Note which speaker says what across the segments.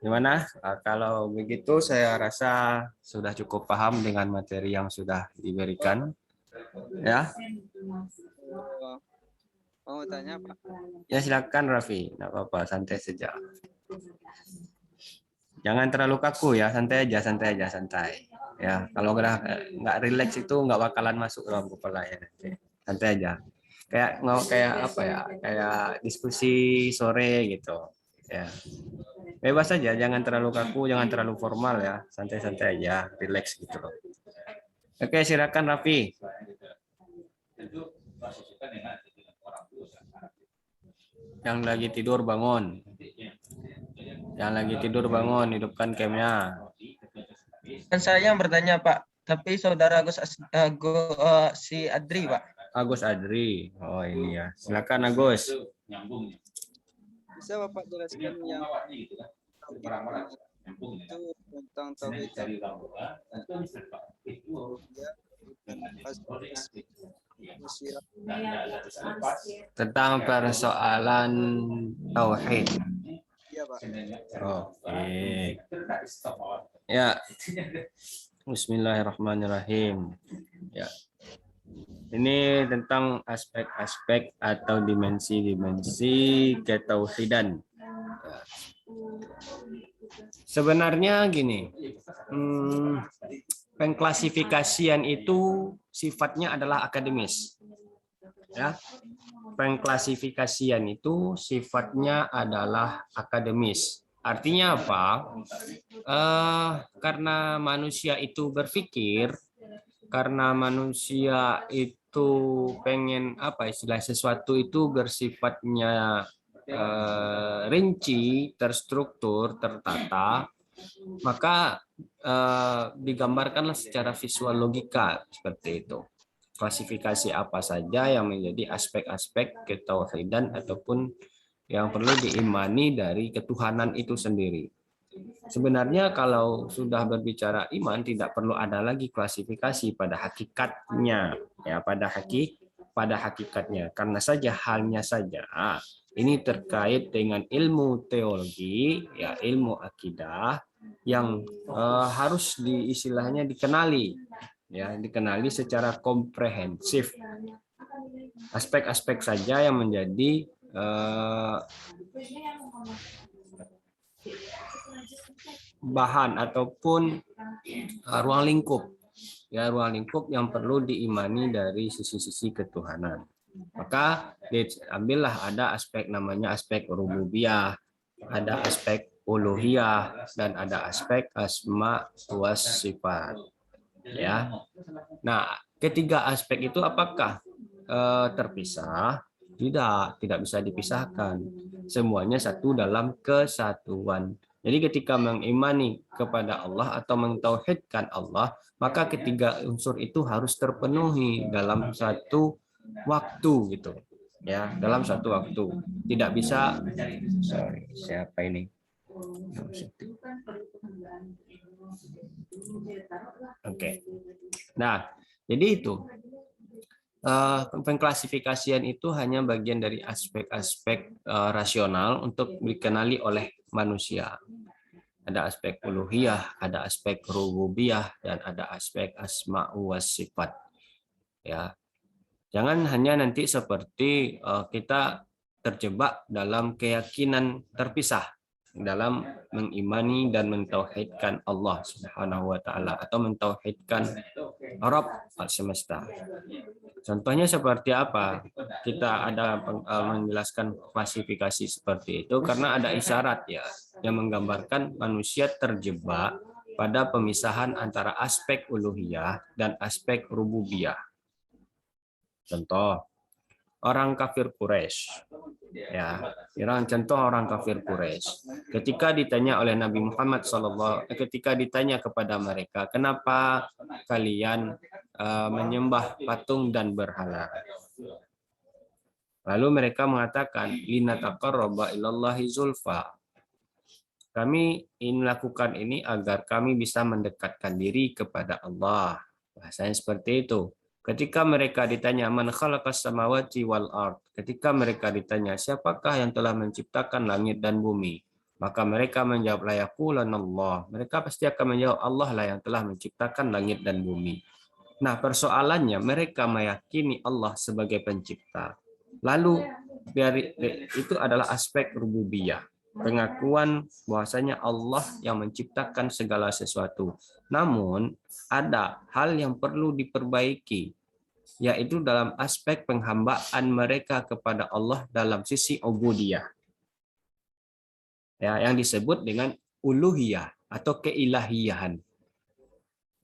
Speaker 1: Gimana? Kalau begitu saya rasa sudah cukup paham dengan materi yang sudah diberikan. Ya,
Speaker 2: Mau tanya Pak?
Speaker 1: ya silakan Raffi, nggak apa-apa, santai saja. Jangan terlalu kaku ya, santai aja, santai aja, santai. Ya, kalau nggak rileks itu nggak bakalan masuk dalam kepala ya nanti. Santai aja. Kayak apa ya? Kayak diskusi sore gitu. Ya. Bebas saja, jangan terlalu kaku, jangan terlalu formal ya. Santai-santai aja, rileks gitu loh. Oke, silakan Raffi. Yang lagi tidur bangun. Yang lagi tidur bangun, hidupkan camnya.
Speaker 3: Dan saya yang bertanya Pak, tapi saudara si Adri Pak.
Speaker 1: Agus Adri. Oh ini ya. Silakan Agus.
Speaker 2: Bisa Bapak jelaskan yang itu tentang tauhid
Speaker 1: Tentang persoalan tauhid.
Speaker 2: Iya Pak.
Speaker 1: Oke. Ya. Bismillahirrahmanirrahim. Ya. Ini tentang aspek-aspek atau dimensi-dimensi ketauhidan. Ya. Sebenarnya gini, pengklasifikasian itu sifatnya adalah akademis. Ya. Pengklasifikasian itu sifatnya adalah akademis. Artinya apa? Karena manusia itu berpikir, karena manusia itu pengen apa istilah sesuatu itu bersifatnya rinci, terstruktur, tertata, maka digambarkanlah secara visual logika seperti itu. Klasifikasi apa saja yang menjadi aspek-aspek ketauhidan ataupun yang perlu diimani dari ketuhanan itu sendiri. Sebenarnya kalau sudah berbicara iman tidak perlu ada lagi klasifikasi pada hakikatnya ya pada hakikatnya karena halnya saja ini terkait dengan ilmu teologi ya ilmu akidah yang harus istilahnya dikenali ya dikenali secara komprehensif aspek-aspek saja yang menjadi bahan ataupun ruang lingkup yang perlu diimani dari sisi-sisi ketuhanan. Maka diambillah ada aspek namanya aspek rububiyah, ada aspek uluhiyah dan ada aspek asma was sifat. Ya. Nah, ketiga aspek itu apakah terpisah? Tidak bisa dipisahkan. Semuanya satu dalam kesatuan. Jadi ketika mengimani kepada Allah atau mentauhidkan Allah, maka ketiga unsur itu harus terpenuhi dalam satu waktu gitu. Ya, dalam satu waktu. Tidak bisa siapa ini? Oke. Nah, jadi itu pengklasifikasian itu hanya bagian dari aspek-aspek rasional untuk dikenali oleh manusia. Ada aspek uluhiyah, ada aspek rububiyah, dan ada aspek asma wa sifat. Ya, jangan hanya nanti seperti kita terjebak dalam keyakinan terpisah dalam mengimani dan mentauhidkan Allah Subhanahu wa taala atau mentauhidkan Rabb semesta. Contohnya seperti apa? Kita ada menjelaskan klasifikasi seperti itu karena ada isyarat ya yang menggambarkan manusia terjebak pada pemisahan antara aspek uluhiyah dan aspek rububiyah. Contoh orang kafir Quraisy. Ya, contoh orang kafir Quraisy. Ketika ditanya oleh Nabi Muhammad ketika ditanya kepada mereka, kenapa kalian menyembah patung dan berhala? Lalu mereka mengatakan, linataqarraba ilallahi zulfa. Kami melakukan ini agar kami bisa mendekatkan diri kepada Allah. Bahasanya seperti itu. Ketika mereka ditanya man khalaqas samawati wal ard, ketika mereka ditanya siapakah yang telah menciptakan langit dan bumi, maka mereka menjawab la yaqulanallah. Mereka pasti akan menjawab Allah lah yang telah menciptakan langit dan bumi. Nah, persoalannya mereka meyakini Allah sebagai pencipta. Lalu itu adalah aspek rububiyah, pengakuan bahwasanya Allah yang menciptakan segala sesuatu. Namun ada hal yang perlu diperbaiki, yaitu dalam aspek penghambaan mereka kepada Allah dalam sisi ubudiyah. Ya, yang disebut dengan uluhiyah atau keilahiyahan.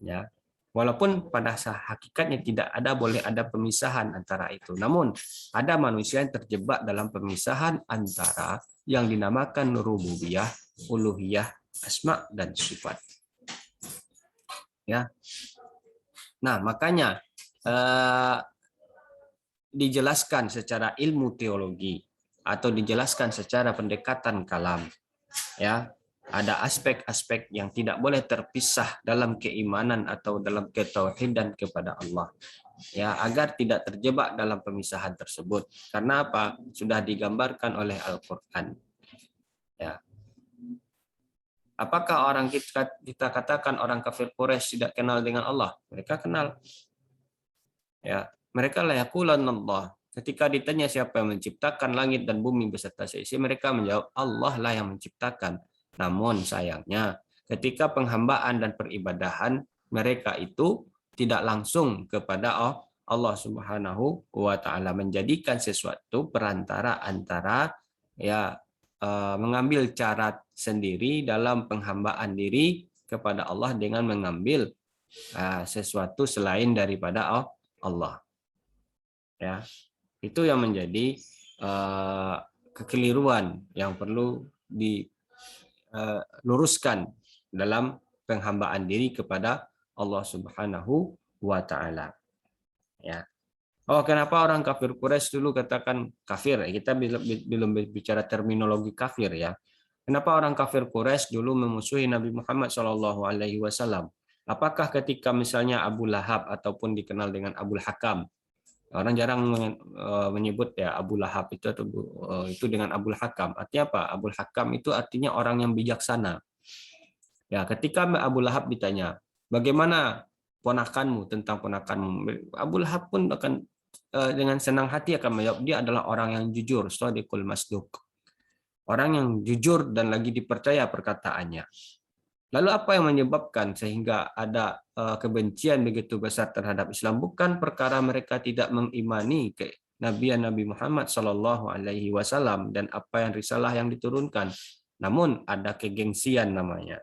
Speaker 1: Ya. Walaupun pada hakikatnya tidak boleh ada pemisahan antara itu. Namun ada manusia yang terjebak dalam pemisahan antara yang dinamakan rububiyah, uluhiyah, asma dan sifat. Ya. Nah, makanya dijelaskan secara ilmu teologi atau dijelaskan secara pendekatan kalam. Ya, ada aspek-aspek yang tidak boleh terpisah dalam keimanan atau dalam ketauhidan kepada Allah. Ya, agar tidak terjebak dalam pemisahan tersebut. Karena apa? Sudah digambarkan oleh Al-Qur'an. Ya. Apakah orang kita katakan orang kafir Quraisy tidak kenal dengan Allah? Mereka kenal. Ya, mereka la yaqulanallah. Ketika ditanya siapa yang menciptakan langit dan bumi beserta seisi, mereka menjawab Allah lah yang menciptakan. Namun sayangnya, ketika penghambaan dan peribadahan mereka itu tidak langsung kepada Allah Subhanahu wa taala, menjadikan sesuatu perantara antara mengambil cara sendiri dalam penghambaan diri kepada Allah dengan mengambil sesuatu selain daripada Allah. Ya, itu yang menjadi kekeliruan yang perlu diluruskan dalam penghambaan diri kepada Allah Subhanahu wa taala. Ya. Oh, kenapa orang kafir Quraisy dulu katakan kafir? Kita belum bicara terminologi kafir ya. Kenapa orang kafir Quraisy dulu memusuhi Nabi Muhammad SAW? Apakah ketika misalnya Abu Lahab ataupun dikenal dengan Abul Hakam, orang jarang menyebut ya Abu Lahab itu dengan Abul Hakam. Artinya apa? Abul Hakam itu artinya orang yang bijaksana. Ya, ketika Abu Lahab ditanya, bagaimana ponakanmu tentang ponakanmu? Abu Lahab pun akan dengan senang hati akan menjawab, dia adalah orang yang jujur, shadiqul masduq. Orang yang jujur dan lagi dipercaya perkataannya. Lalu apa yang menyebabkan sehingga ada kebencian begitu besar terhadap Islam? Bukan perkara mereka tidak mengimani kenabian Nabi Muhammad SAW dan apa yang risalah yang diturunkan. Namun ada kegengsian namanya.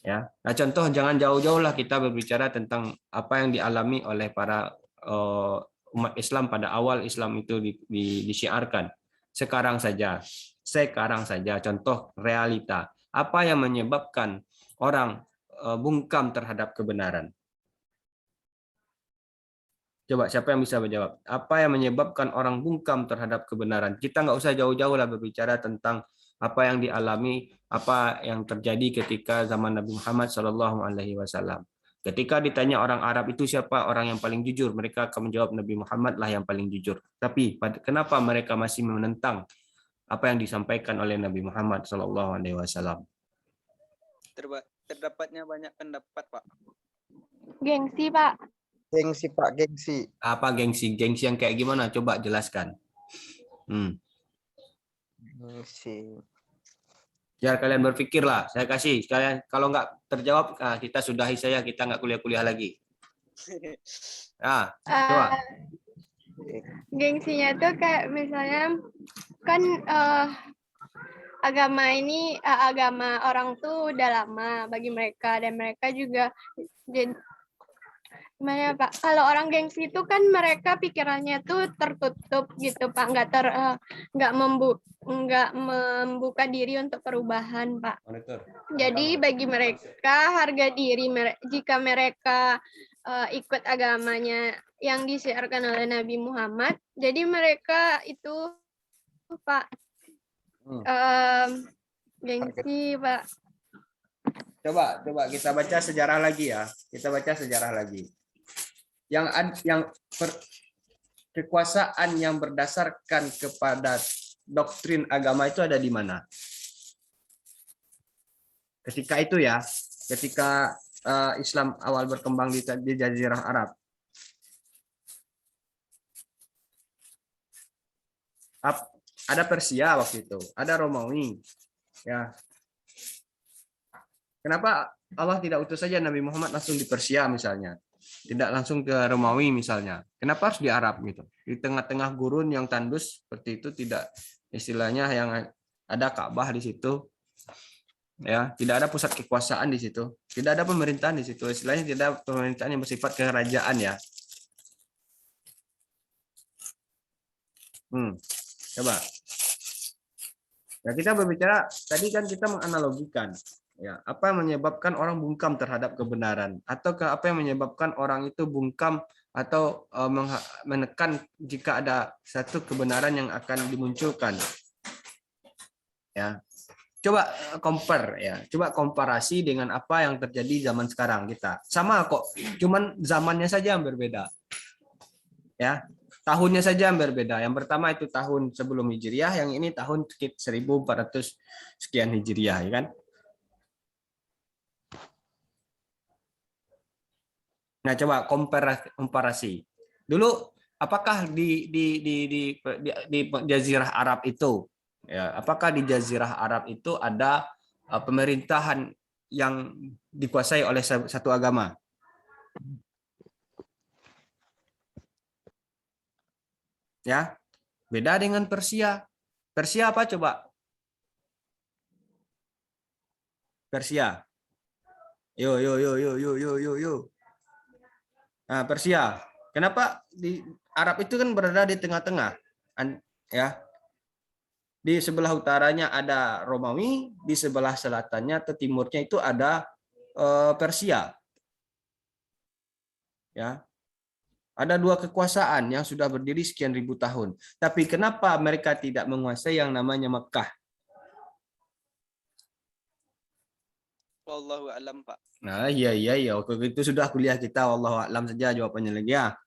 Speaker 1: Ya. Nah, contoh jangan jauh-jauh lah kita berbicara tentang apa yang dialami oleh para umat Islam pada awal Islam itu disiarkan. Sekarang saja contoh realita. Apa yang menyebabkan orang bungkam terhadap kebenaran? Coba siapa yang bisa menjawab? Apa yang menyebabkan orang bungkam terhadap kebenaran? Kita nggak usah jauh-jauh lah berbicara tentang apa yang dialami, apa yang terjadi ketika zaman Nabi Muhammad SAW. Ketika ditanya orang Arab itu siapa orang yang paling jujur, mereka akan menjawab Nabi Muhammad lah yang paling jujur. Tapi kenapa mereka masih menentang apa yang disampaikan oleh Nabi Muhammad SAW?
Speaker 2: Terdapatnya banyak pendapat, Pak.
Speaker 4: Gengsi, Pak.
Speaker 5: Gengsi, Pak, gengsi.
Speaker 1: Apa gengsi? Gengsi yang kayak gimana? Coba jelaskan.
Speaker 5: Gengsi.
Speaker 1: Biar kalian berpikir lah. Saya kasih. Sekalian, kalau nggak terjawab, kita sudahi saya. Kita nggak kuliah-kuliah lagi. Coba.
Speaker 4: Gengsinya tuh kayak misalnya kan agama orang tuh udah lama bagi mereka dan mereka juga jadi gimana Pak? Kalau orang gengsi itu kan mereka pikirannya tuh tertutup gitu Pak, nggak membuka diri untuk perubahan Pak. Jadi bagi mereka harga diri jika mereka ikut agamanya yang disiarkan oleh Nabi Muhammad, jadi mereka itu Pak gengsi Pak.
Speaker 1: Coba kita baca sejarah lagi ya. Kita baca sejarah lagi. kekuasaan yang berdasarkan kepada doktrin agama itu ada di mana? Ketika itu ya, ketika Islam awal berkembang di Jazirah Arab. Ada Persia waktu itu, ada Romawi. Ya. Kenapa Allah tidak utus saja Nabi Muhammad langsung di Persia misalnya? Tidak langsung ke Romawi misalnya. Kenapa harus di Arab gitu? Di tengah-tengah gurun yang tandus seperti itu, tidak istilahnya yang ada Ka'bah di situ. Ya, tidak ada pusat kekuasaan di situ. Tidak ada pemerintahan di situ. Istilahnya tidak ada pemerintahan yang bersifat kerajaan ya. Coba. Ya, kita berbicara tadi kan kita menganalogikan ya, apa yang menyebabkan orang bungkam terhadap kebenaran, atau apa yang menyebabkan orang itu bungkam atau menekan jika ada satu kebenaran yang akan dimunculkan. Ya. Coba compare ya, coba komparasi dengan apa yang terjadi zaman sekarang kita. Sama kok, cuman zamannya saja yang berbeda. Ya. Tahunnya saja yang berbeda. Yang pertama itu tahun sebelum Hijriah, yang ini tahun 1400 sekian Hijriah, ya kan? Nah, coba komparasi. Dulu apakah di Jazirah Arab itu ya, apakah di Jazirah Arab itu ada pemerintahan yang dikuasai oleh satu agama? Ya. Beda dengan Persia. Persia apa coba? Persia. Yo. Nah, Persia. Kenapa di Arab itu kan berada di tengah-tengah? Ya. Di sebelah utaranya ada Romawi, di sebelah selatannya atau timurnya itu ada Persia. Ya. Ada dua kekuasaan yang sudah berdiri sekian ribu tahun. Tapi kenapa mereka tidak menguasai yang namanya Mekah?
Speaker 2: Wallahu a'lam, Pak.
Speaker 1: Nah, iya. Waktu itu sudah kuliah kita, wallahu a'lam saja jawabannya lagi ya.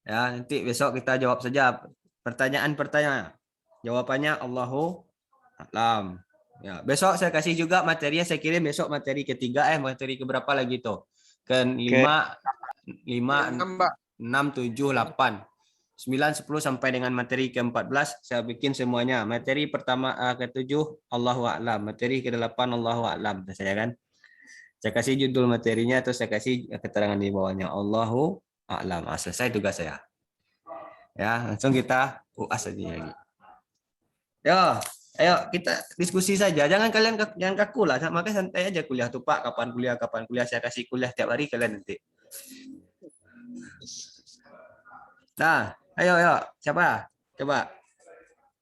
Speaker 1: Ya, nanti besok kita jawab saja pertanyaan-pertanyaan. Jawabannya Allahu a'lam. Ya, besok saya kasih juga materi, saya kirim besok materi ketiga, materi keberapa lagi tuh? Ke 5, 6, 7, 8. 9, 10 sampai dengan materi ke-14 saya bikin semuanya. Materi pertama ke-7 Allahu a'lam, materi ke-8 Allahu a'lam saya kan. Saya kasih judul materinya atau saya kasih keterangan di bawahnya Allahu a'lam. Selesai tugas saya. Ya, langsung kita UAS aja lagi. Yo, ayo kita diskusi saja. Jangan kalian jangan kaku lah. Makanya santai aja kuliah tuh Pak. Kapan kuliah saya kasih kuliah tiap hari kalian nanti. Nah, ayo. Siapa? Coba.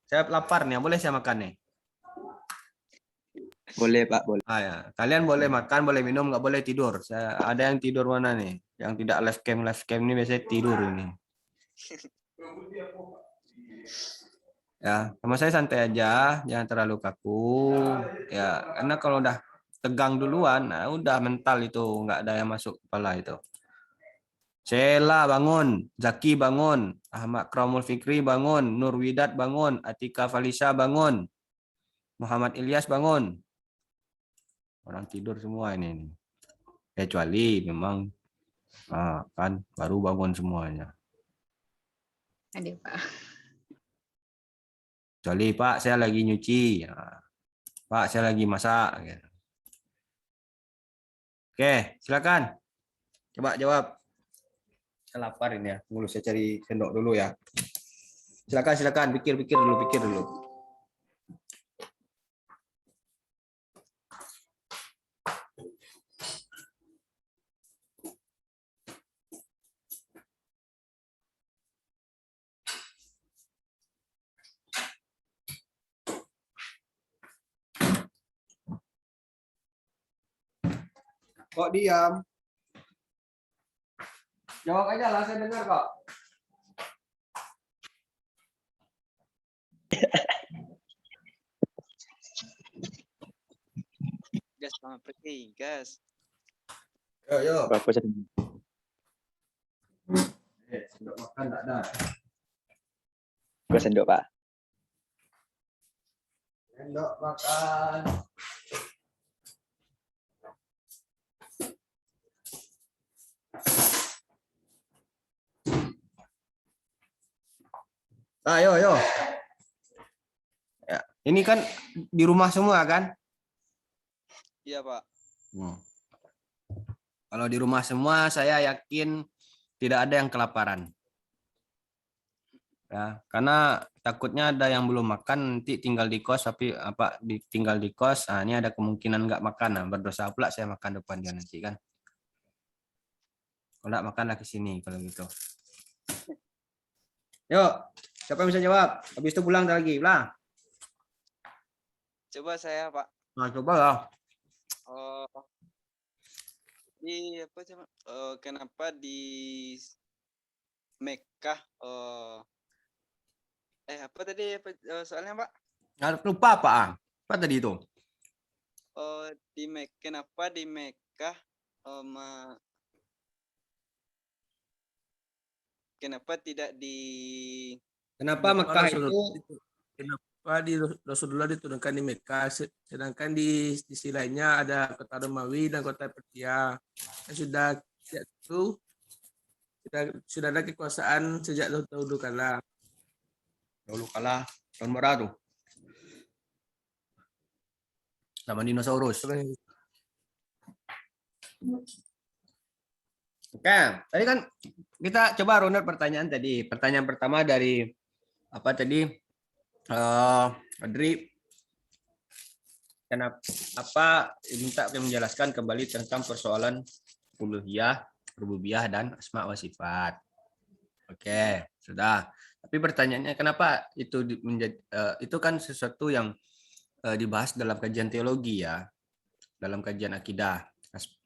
Speaker 1: Saya lapar nih. Boleh saya makan nih?
Speaker 5: Boleh Pak, boleh.
Speaker 1: Ya. Kalian boleh makan, boleh minum, nggak boleh tidur. Ada yang tidur mana nih? Yang tidak live cam ini biasanya tidur ini. Ya, sama saya santai aja, jangan terlalu kaku. Ya, karena kalau udah tegang duluan, nah udah mental itu nggak ada yang masuk kepala itu. Sheila bangun, Zaki bangun, Ahmad Kramul Fikri bangun, Nur Widat bangun, Atika Falisa bangun, Muhammad Ilyas bangun. Orang tidur semua ini. Kecuali memang kan baru bangun semuanya.
Speaker 6: Ada Pak.
Speaker 1: Kecuali Pak saya lagi nyuci, Pak saya lagi masak. Oke, silakan. Coba jawab. Saya lapar ini ya. Tunggu saya cari sendok dulu ya. Silakan. Pikir dulu. Kok diam? Jawab aja lah, saya dengar kok.
Speaker 2: Gas, Pak. Pergi, gas.
Speaker 1: Yo. Sendok makan tak ada.
Speaker 7: Gua sendok, Pak.
Speaker 1: Sendok makan. Ayo, ayo. Ya, ini kan di rumah semua kan?
Speaker 2: Iya, Pak.
Speaker 1: Kalau di rumah semua, saya yakin tidak ada yang kelaparan. Ya, karena takutnya ada yang belum makan nanti tinggal di kos, tapi tinggal di kos, ini ada kemungkinan nggak makan. Nah, berdosa pula saya makan depan dia nanti kan. Kalau nggak makanlah ke sini kalau gitu. Yuk, siapa yang bisa jawab? Habis itu pulang lagi, lah.
Speaker 2: Coba saya, Pak.
Speaker 1: Nah, coba lah.
Speaker 2: Di apa coba? Kenapa di Mekah? Apa tadi soalnya, Pak?
Speaker 1: Lupa apa? Apa tadi itu?
Speaker 2: Kenapa di Mekah kenapa tidak di
Speaker 1: Kenapa Mekah itu?
Speaker 8: Kenapa di Rasulullah diturunkan di Mekah, sedangkan di sisi lainnya ada kota Romawi dan kota Persia yang sudah ada kekuasaan sejak dahulu kala.
Speaker 1: Dulu kala tahun berapa tuh? Sama dinosaurus. Oke, tadi kan kita coba runut pertanyaan tadi. Pertanyaan pertama dari apa tadi? Adri, kenapa minta menjelaskan kembali tentang persoalan uluhiyah, rububiyah dan asma wa sifat. Oke, sudah. Tapi pertanyaannya kenapa itu itu kan sesuatu yang dibahas dalam kajian teologi ya, dalam kajian akidah.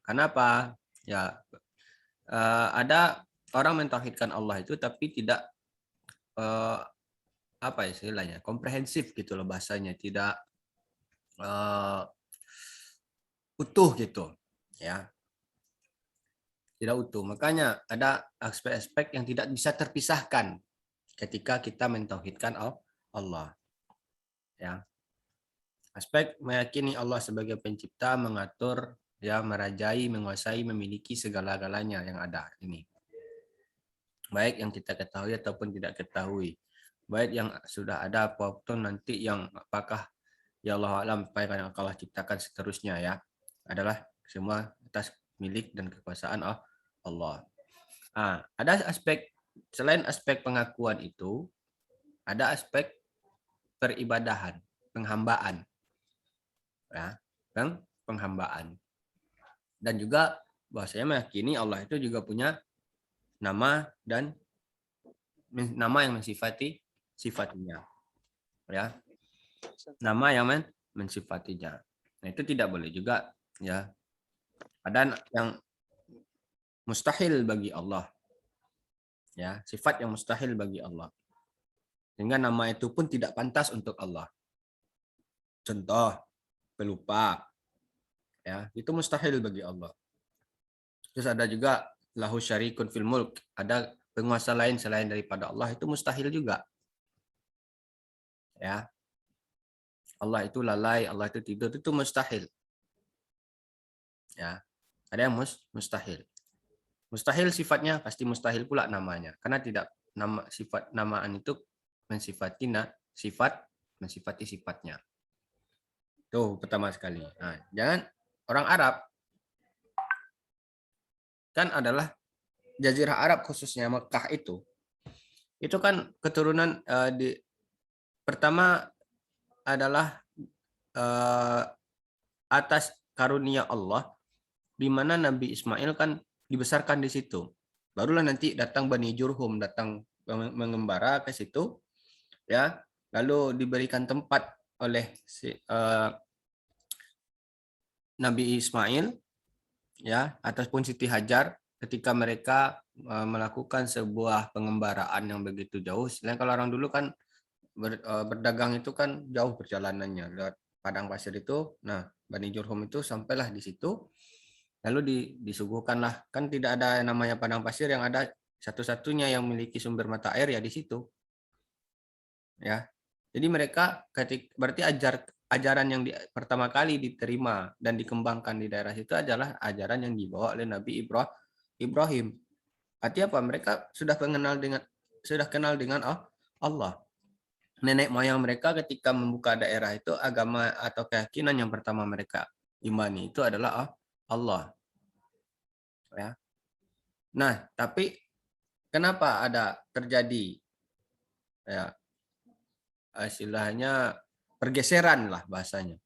Speaker 1: Kenapa? Ya ada orang mentauhidkan Allah itu tapi tidak apa istilahnya komprehensif gitu loh bahasanya, tidak utuh gitu ya, tidak utuh. Makanya ada aspek-aspek yang tidak bisa terpisahkan ketika kita mentauhidkan Allah ya. Aspek meyakini Allah sebagai pencipta, mengatur, ya, merajai, menguasai, memiliki segala-galanya yang ada ini. Baik yang kita ketahui ataupun tidak ketahui. Baik yang sudah ada ataupun nanti yang apakah ya Allah alam apa yang Allah ciptakan seterusnya ya. Adalah semua atas milik dan kekuasaan Allah. Ada aspek selain aspek pengakuan itu, ada aspek peribadahan, penghambaan. Ya, penghambaan. Dan juga bahwasanya meyakini Allah itu juga punya nama dan nama yang mensifati sifatnya. Ya. Nama yang mensifatinya. Nah, itu tidak boleh juga ya. Ada yang mustahil bagi Allah. Ya, sifat yang mustahil bagi Allah. Sehingga nama itu pun tidak pantas untuk Allah. Contoh, pelupa. Ya, itu mustahil bagi Allah. Terus ada juga lahu syarikun fil mulk, ada penguasa lain selain daripada Allah, itu mustahil juga. Ya. Allah itu lalai, Allah itu tidur, itu mustahil. Ya. Ada yang mustahil. Mustahil sifatnya pasti mustahil pula namanya, karena tidak nama sifat namaan itu mensifati mensifati sifatnya. Tuh pertama sekali. Nah, jangan orang Arab kan adalah Jazirah Arab khususnya Mekah itu kan keturunan pertama adalah atas karunia Allah, di mana Nabi Ismail kan dibesarkan di situ. Barulah nanti datang Bani Jurhum, datang mengembara ke situ, ya, lalu diberikan tempat oleh Nabi Ismail, ya, ataupun Siti Hajar ketika mereka melakukan sebuah pengembaraan yang begitu jauh. Selain kalau orang dulu kan berdagang itu kan jauh perjalanannya lewat padang pasir itu. Nah, Bani Jurhum itu sampailah di situ, lalu disuguhkanlah, kan tidak ada namanya padang pasir, yang ada Satu-satunya yang memiliki sumber mata air ya di situ. Ya. Jadi mereka berarti ajaran yang pertama kali diterima dan dikembangkan di daerah itu adalah ajaran yang dibawa oleh Nabi Ibrahim. Artinya apa? Mereka sudah kenal dengan Allah. Nenek moyang mereka ketika membuka daerah itu, agama atau keyakinan yang pertama mereka imani itu adalah Allah. Ya. Nah, tapi kenapa ada terjadi ya istilahnya pergeseran lah bahasanya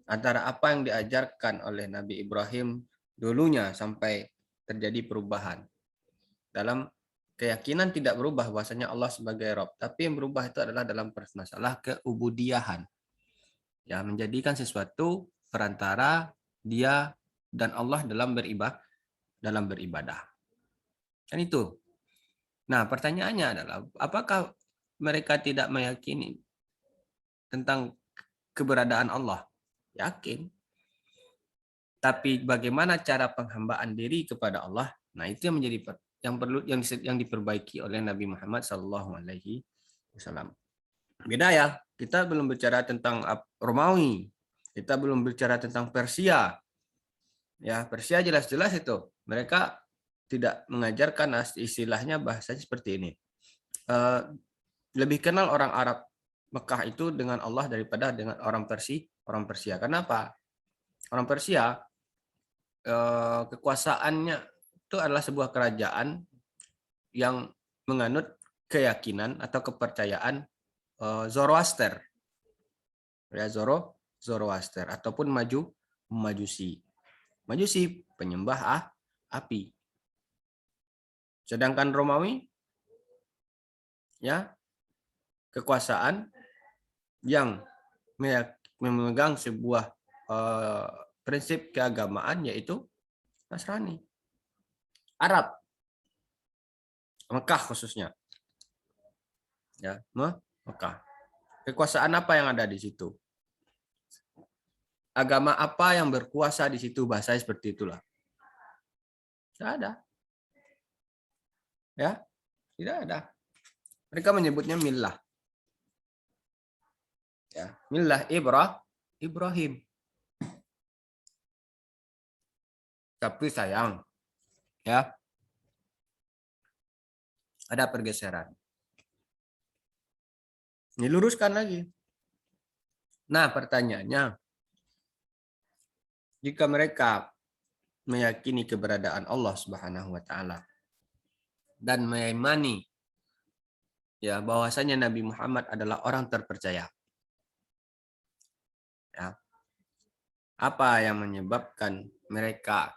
Speaker 1: antara apa yang diajarkan oleh Nabi Ibrahim dulunya sampai terjadi perubahan dalam keyakinan tidak berubah bahwasanya Allah sebagai Rabb, tapi yang berubah itu adalah dalam masalah keubudiyahan. Ya, menjadikan sesuatu perantara dia dan Allah dalam beribadah. Kan itu. Nah, pertanyaannya adalah apakah mereka tidak meyakini tentang keberadaan Allah? Yakin. Tapi bagaimana cara penghambaan diri kepada Allah? Nah, itu yang menjadi yang diperbaiki oleh Nabi Muhammad SAW. Beda ya, kita belum bicara tentang Romawi, kita belum bicara tentang Persia. Ya, Persia jelas-jelas itu mereka tidak mengajarkan istilahnya bahasanya seperti ini. Lebih kenal orang Arab Mekah itu dengan Allah daripada dengan orang Persia. Kenapa? Orang Persia kekuasaannya itu adalah sebuah kerajaan yang menganut keyakinan atau kepercayaan Zoroaster. Ya, Zoroaster ataupun Majusi. Majusi penyembah api. Sedangkan Romawi ya kekuasaan yang memegang sebuah prinsip keagamaan yaitu Nasrani. Arab, Mekah khususnya, ya, Mekah. Kekuasaan apa yang ada di situ? Agama apa yang berkuasa di situ? Bahasanya seperti itulah. Tidak ada, ya, tidak ada. Mereka menyebutnya millah, ya, millah Ibrahim. Tapi sayang, ya, ada pergeseran. Diluruskan lagi. Nah, pertanyaannya, jika mereka meyakini keberadaan Allah Subhanahu wa taala dan mengimani ya bahwasanya Nabi Muhammad adalah orang terpercaya. Ya. Apa yang menyebabkan mereka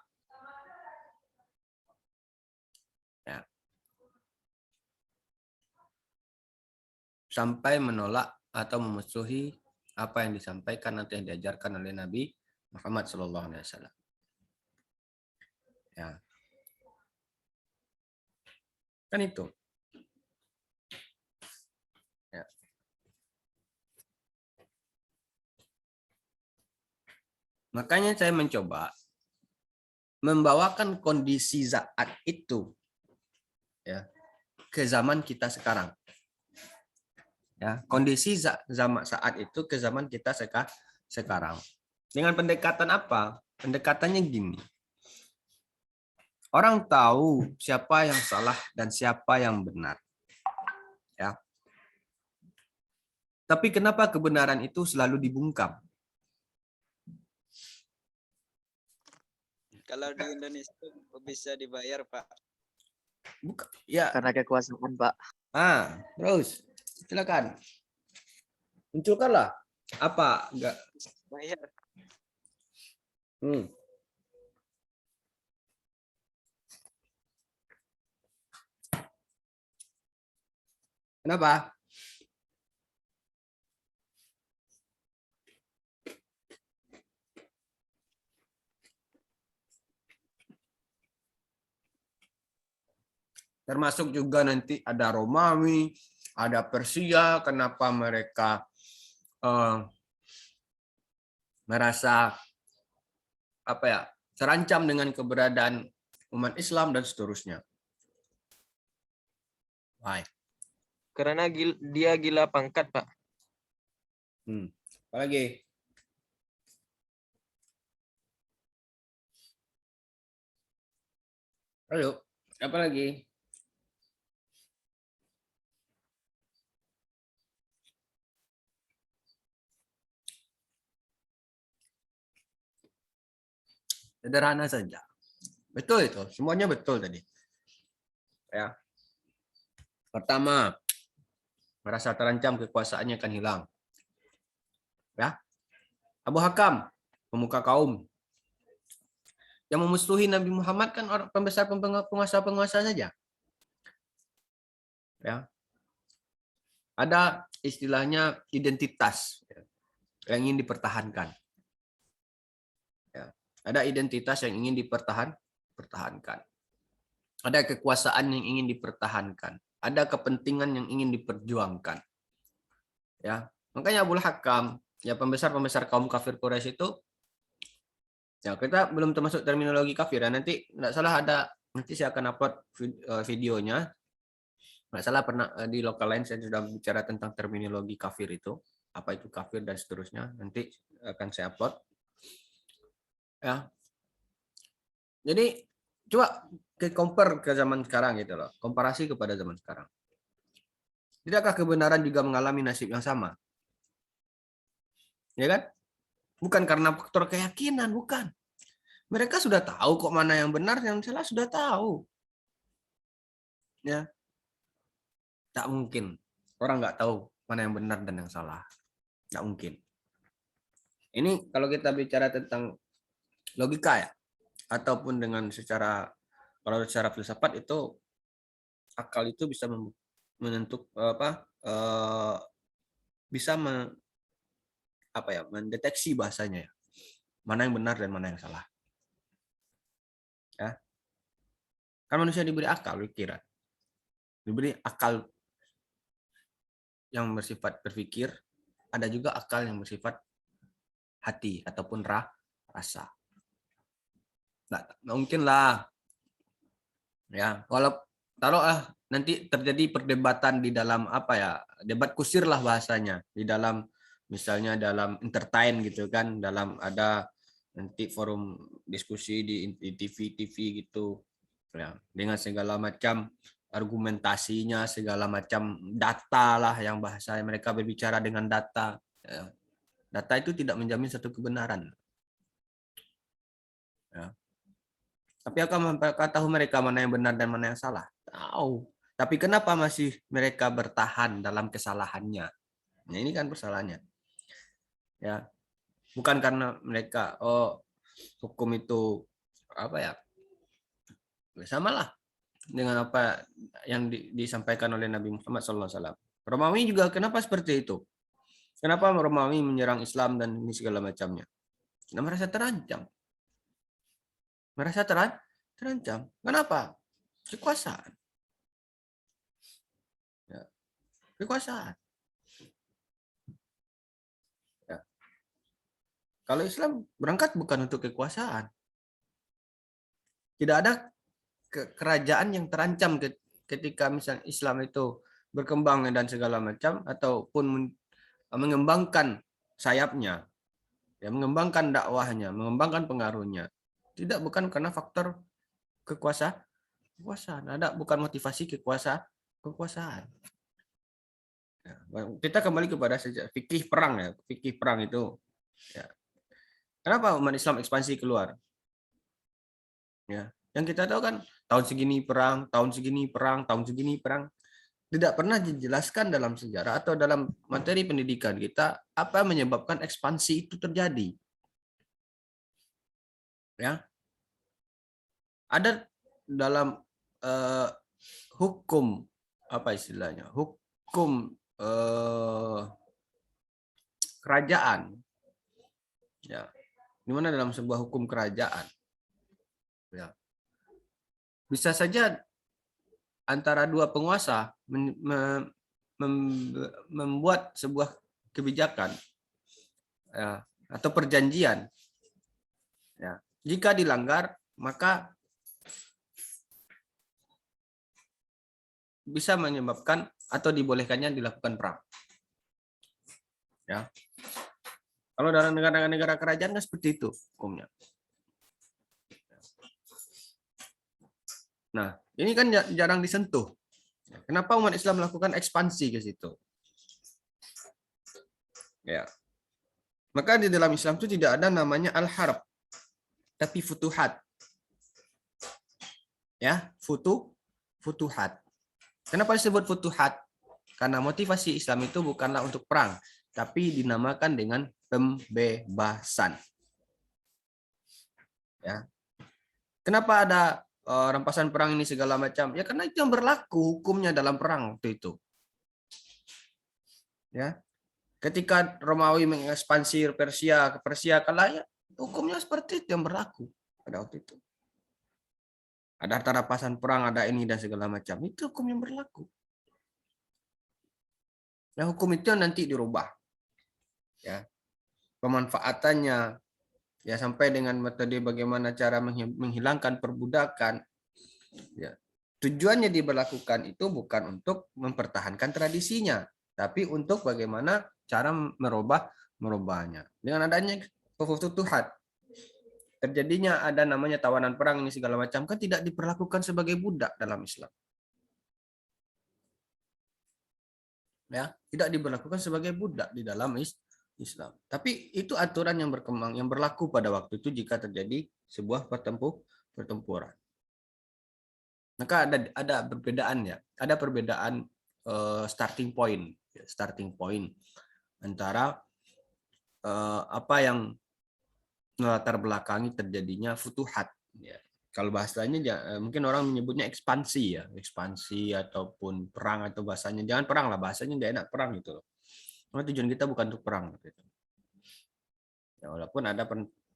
Speaker 1: sampai menolak atau memusuhi apa yang disampaikan atau yang diajarkan oleh Nabi Muhammad SAW. Ya. Kan itu. Ya. Makanya saya mencoba membawakan kondisi saat itu ya ke zaman kita sekarang. Ya, kondisi zaman saat itu ke zaman kita sekarang. Dengan pendekatan apa? Pendekatannya gini. Orang tahu siapa yang salah dan siapa yang benar. Ya. Tapi kenapa kebenaran itu selalu dibungkam?
Speaker 2: Kalau di Indonesia bisa dibayar, Pak.
Speaker 1: Bukan. Ya.
Speaker 5: Karena kekuasaan, Pak.
Speaker 1: Terus. Silakan. Munculkanlah apa enggak
Speaker 2: Bayar.
Speaker 1: Kenapa? Termasuk juga nanti ada Romawi, ada Persia, kenapa mereka merasa terancam dengan keberadaan umat Islam dan seterusnya. Why?
Speaker 3: Karena dia gila pangkat, Pak.
Speaker 1: Apa lagi? Ayo, apa lagi? Sederhana saja. Betul itu, semuanya betul tadi. Ya. Pertama, merasa terancam kekuasaannya akan hilang. Ya. Abu Hakam, pemuka kaum. Yang memusuhi Nabi Muhammad kan orang pembesar penguasa-penguasa saja. Ya. Ada istilahnya identitas yang ingin dipertahankan. Ya. Ada identitas yang ingin dipertahankan. Ada kekuasaan yang ingin dipertahankan. Ada kepentingan yang ingin diperjuangkan. Ya, makanya Abu Hakam, ya pembesar-pembesar kaum kafir Quraisy itu, ya kita belum termasuk terminologi kafir ya. Nanti nggak salah nanti saya akan upload videonya. Nggak salah pernah di lokal lain saya sudah bicara tentang terminologi kafir itu, apa itu kafir dan seterusnya. Nanti akan saya upload. Ya. Jadi coba compare ke zaman sekarang gitu loh, komparasi kepada zaman sekarang. Tidakkah kebenaran juga mengalami nasib yang sama? Ya kan? Bukan karena faktor keyakinan, bukan. Mereka sudah tahu kok mana yang benar, yang salah sudah tahu. Ya. Tak mungkin orang nggak tahu mana yang benar dan yang salah. Tak mungkin. Ini kalau kita bicara tentang logika ya, ataupun dengan kalau secara filsafat itu akal itu bisa bisa mendeteksi bahasanya ya, mana yang benar dan mana yang salah. Ya, kan manusia diberi akal pikiran, diberi akal yang bersifat berpikir, ada juga akal yang bersifat hati ataupun rasa. Nggak mungkin lah. Ya, kalau taruhlah nanti terjadi perdebatan di dalam debat kusir lah bahasanya, di dalam misalnya dalam entertain gitu kan, dalam ada nanti forum diskusi di TV gitu ya, dengan segala macam argumentasinya, segala macam data lah, yang bahasa mereka berbicara dengan data ya. Data itu tidak menjamin satu kebenaran ya. Tapi apakah tahu mereka mana yang benar dan mana yang salah? Tahu. Tapi kenapa masih mereka bertahan dalam kesalahannya? Nah, ini kan persoalannya. Ya. Bukan karena mereka hukum itu samalah dengan apa yang disampaikan oleh Nabi Muhammad SAW. Romawi juga kenapa seperti itu? Kenapa Romawi menyerang Islam dan ini segala macamnya? Karena merasa terancam. Merasa terancam. Kenapa? Kekuasaan. Ya. Kekuasaan. Ya. Kalau Islam berangkat bukan untuk kekuasaan. Tidak ada kerajaan yang terancam ketika misalnya Islam itu berkembang dan segala macam, ataupun mengembangkan sayapnya, ya, mengembangkan dakwahnya, mengembangkan pengaruhnya. Tidak, bukan karena faktor kekuasaan. Ada bukan motivasi kekuasaan. Ya, kita kembali kepada fikih perang ya. Fikih perang itu ya. Kenapa umat Islam ekspansi keluar? Ya, yang kita tahu kan tahun segini perang, tahun segini perang, tahun segini perang. Tidak pernah dijelaskan dalam sejarah atau dalam materi pendidikan kita apa yang menyebabkan ekspansi itu terjadi. Ya. Ada dalam hukum apa istilahnya? Hukum kerajaan. Ya. Di mana dalam sebuah hukum kerajaan, ya, bisa saja antara dua penguasa membuat sebuah kebijakan ya, atau perjanjian. Ya. Jika dilanggar, maka bisa menyebabkan atau dibolehkannya dilakukan perang. Ya. Kalau dalam negara-negara kerajaan kan seperti itu hukumnya. Nah, ini kan jarang disentuh. Kenapa umat Islam melakukan ekspansi ke situ? Ya. Maka di dalam Islam itu tidak ada namanya al-harb, tapi futuhat. Ya, futuhat. Kenapa disebut futuhat? Karena motivasi Islam itu bukanlah untuk perang, tapi dinamakan dengan pembebasan. Ya. Kenapa ada rampasan perang ini segala macam? Ya karena itu yang berlaku hukumnya dalam perang waktu itu. Ya. Ketika Romawi mengekspansi Persia ke Persia kalah, ya hukumnya seperti itu yang berlaku pada waktu itu. Ada rampasan perang, ada ini dan segala macam. Itu hukum yang berlaku. Nah, hukum itu nanti dirubah. Ya. Pemanfaatannya ya sampai dengan metode bagaimana cara menghilangkan perbudakan. Ya. Tujuannya diberlakukan itu bukan untuk mempertahankan tradisinya, tapi untuk bagaimana cara merubahnya. Dengan adanya futuhat, terjadinya ada namanya tawanan perang ini segala macam kan tidak diperlakukan sebagai budak dalam Islam. Ya, tidak diberlakukan sebagai budak di dalam Islam. Tapi itu aturan yang berkembang, yang berlaku pada waktu itu jika terjadi sebuah pertempuran. Maka ada perbedaan ya, ada perbedaan starting point antara apa yang melatar belakangi terjadinya futuhat. Ya. Kalau bahasanya mungkin orang menyebutnya ekspansi ataupun perang atau bahasanya jangan perang lah, bahasanya nggak enak perang gitu loh. Karena tujuan kita bukan untuk perang. Gitu. Ya, walaupun ada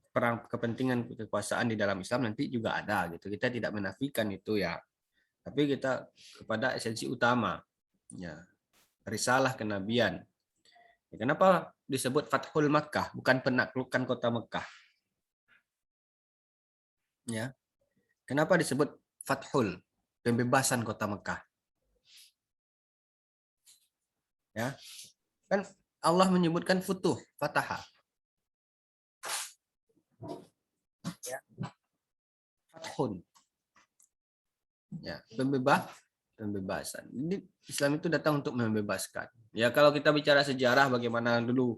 Speaker 1: perang kepentingan kekuasaan di dalam Islam nanti juga ada gitu. Kita tidak menafikan itu ya. Tapi kita kepada esensi utama, ya, risalah kenabian. Ya, kenapa disebut Fathul Makkah, bukan penaklukan kota Mekah? Ya, kenapa disebut Fathul, pembebasan kota Mekah? Ya, kan Allah menyebutkan futuh, fataha. Ya. Fathun. Ya, pembebasan. Jadi Islam itu datang untuk membebaskan. Ya kalau kita bicara sejarah bagaimana dulu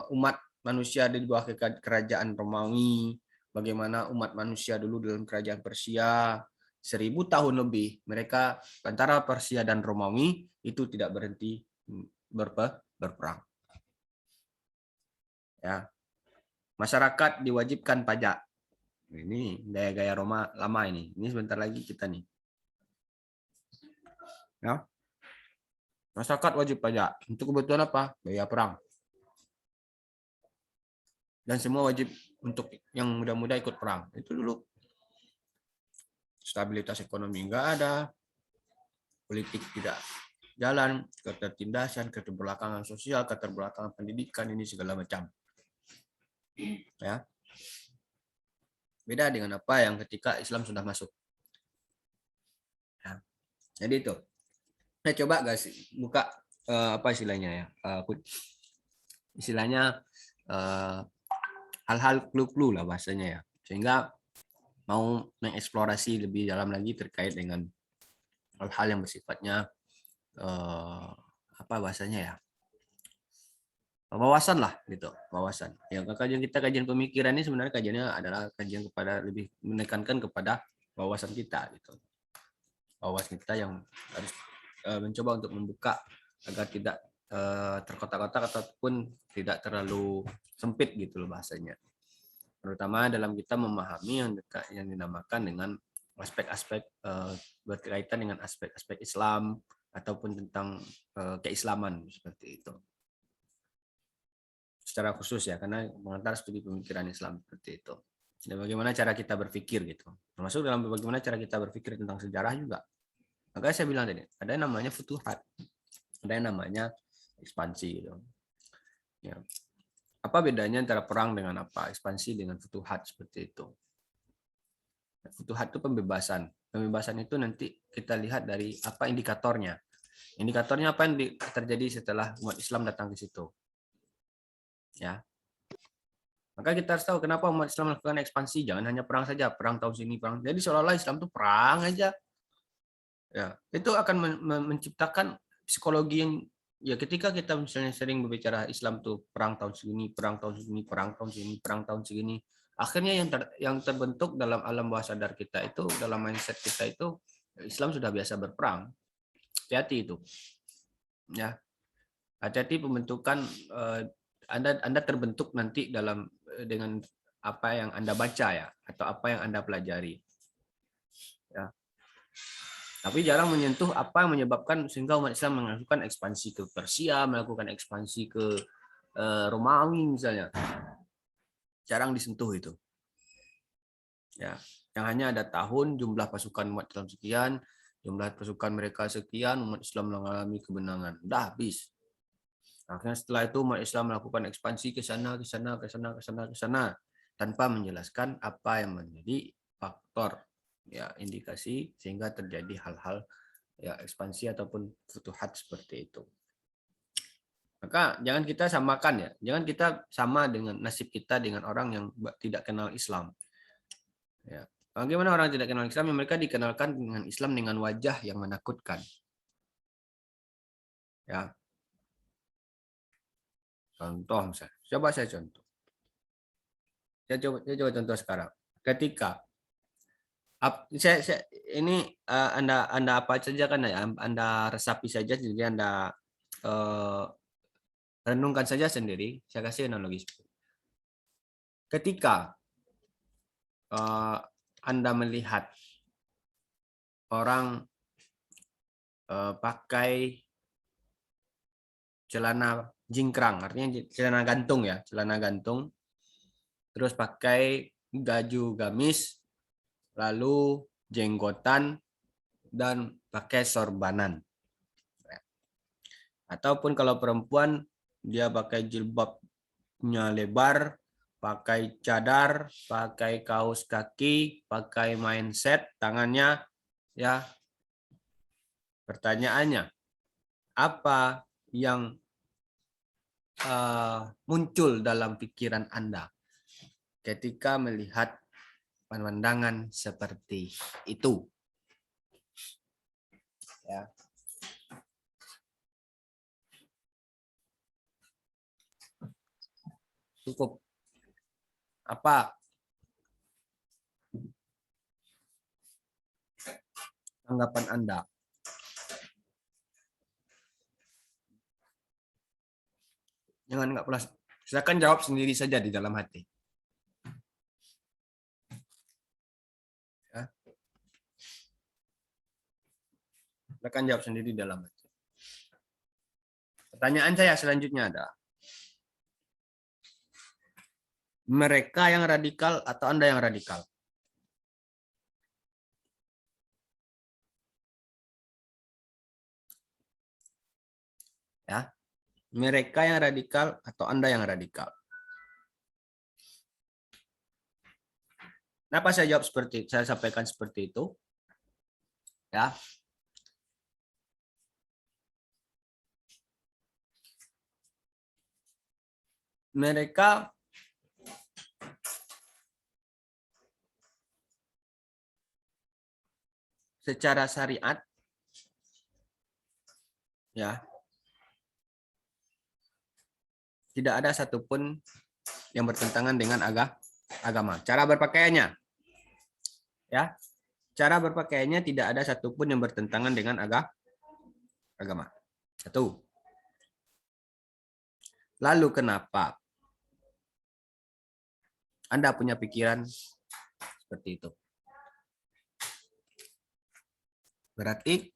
Speaker 1: umat manusia di bawah kerajaan Romawi, bagaimana umat manusia dulu dalam kerajaan Persia 1000 tahun lebih, mereka antara Persia dan Romawi itu tidak berhenti berperang. Ya. Masyarakat diwajibkan pajak. Ini gaya-gaya Roma lama ini. Ini sebentar lagi kita nih. Ya. Masyarakat wajib pajak. Untuk kebutuhan apa? Biaya perang. Dan semua wajib untuk yang muda-muda ikut perang. Itu dulu. Stabilitas ekonomi enggak ada. Politik tidak jalan. Ketertindasan, keterbelakangan sosial, keterbelakangan pendidikan, ini segala macam. Ya. Beda dengan apa yang ketika Islam sudah masuk. Ya. Jadi itu. Saya coba guys buka apa istilahnya ya, istilahnya hal-hal clue lah bahasanya ya, sehingga mau mengeksplorasi lebih dalam lagi terkait dengan hal-hal yang bersifatnya apa bahasanya ya, wawasan lah gitu, wawasan. Ya kajian pemikiran ini sebenarnya kajiannya adalah kajian kepada lebih menekankan kepada wawasan kita gitu, wawasan kita yang harus mencoba untuk membuka agar tidak terkotak-kotak ataupun tidak terlalu sempit gitu loh bahasanya. Terutama dalam kita memahami yang dinamakan dengan aspek-aspek berkaitan dengan aspek-aspek Islam ataupun tentang keislaman seperti itu. Secara khusus ya, karena mengantar studi pemikiran Islam seperti itu. Dan bagaimana cara kita berpikir gitu. Termasuk dalam bagaimana cara kita berpikir tentang sejarah juga. Makanya saya bilang tadi, ada yang namanya futuhat, ada yang namanya ekspansi gitu. Ya. Apa bedanya antara perang dengan apa? Ekspansi dengan futuhat seperti itu. Futuhat itu pembebasan. Pembebasan itu nanti kita lihat dari apa indikatornya. Indikatornya apa yang terjadi setelah umat Islam datang ke situ. Ya. Maka kita harus tahu kenapa umat Islam melakukan ekspansi. Jangan hanya perang saja, perang tahun sini, perang. Jadi seolah-olah Islam itu perang aja. Ya, itu akan menciptakan psikologi yang ya ketika kita misalnya sering berbicara Islam tuh perang tahun segini, perang tahun segini, perang tahun segini, perang tahun segini. Akhirnya yang terbentuk dalam alam bawah sadar kita itu, dalam mindset kita itu Islam sudah biasa berperang. Hati-hati itu. Ya. Hati-hati pembentukan Anda terbentuk nanti dengan apa yang Anda baca ya atau apa yang Anda pelajari. Ya. Tapi jarang menyentuh apa yang menyebabkan sehingga umat Islam melakukan ekspansi ke Persia, melakukan ekspansi ke Romawi misalnya. Jarang disentuh itu. Ya, yang hanya ada tahun jumlah pasukan umat Islam sekian, jumlah pasukan mereka sekian, umat Islam mengalami kemenangan. Dah habis. Akhirnya setelah itu umat Islam melakukan ekspansi ke sana, ke sana, ke sana, ke sana, ke sana, tanpa menjelaskan apa yang menjadi faktor ya indikasi sehingga terjadi hal-hal ya ekspansi ataupun futuhat seperti itu. Maka jangan kita samakan ya, jangan kita sama dengan nasib kita dengan orang yang tidak kenal Islam. Ya. Bagaimana orang tidak kenal Islam yang mereka dikenalkan dengan Islam dengan wajah yang menakutkan. Ya. Contoh misalnya, coba saya contoh. Saya coba contoh sekarang. Ketika ini Anda apa saja kan ya, Anda resapi saja, jadi Anda renungkan saja sendiri. Saya kasih analogi. Ketika Anda melihat orang pakai celana jingkrang, artinya celana gantung ya, celana gantung, terus pakai baju gamis, lalu jenggotan, dan pakai sorbanan. Ataupun kalau perempuan, dia pakai jilbabnya lebar, pakai cadar, pakai kaos kaki, pakai mindset tangannya, ya. Pertanyaannya, apa yang muncul dalam pikiran Anda ketika melihat pemandangan seperti itu? Ya. Cukup. Apa tanggapan Anda? Jangan nggak pulas. Silakan jawab sendiri saja di dalam hati. Ya. Silakan jawab sendiri di dalam hati. Pertanyaan saya selanjutnya ada, mereka yang radikal atau Anda yang radikal? Ya. Mereka yang radikal atau Anda yang radikal? Kenapa saya jawab saya sampaikan seperti itu? Ya. Mereka secara syariat ya tidak ada satupun yang bertentangan dengan agama. Cara berpakaiannya, ya, cara berpakaiannya tidak ada satupun yang bertentangan dengan agama. Satu. Lalu kenapa Anda punya pikiran seperti itu? Berarti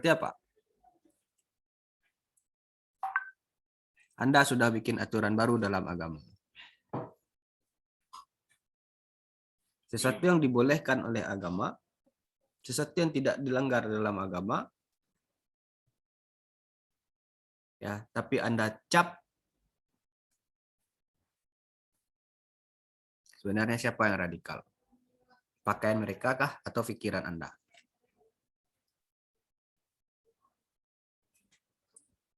Speaker 1: apa? Anda sudah bikin aturan baru dalam agama. Sesuatu yang dibolehkan oleh agama, sesuatu yang tidak dilanggar dalam agama, ya, tapi Anda cap Sebenarnya siapa yang radikal? Pakaian mereka kah atau pikiran Anda?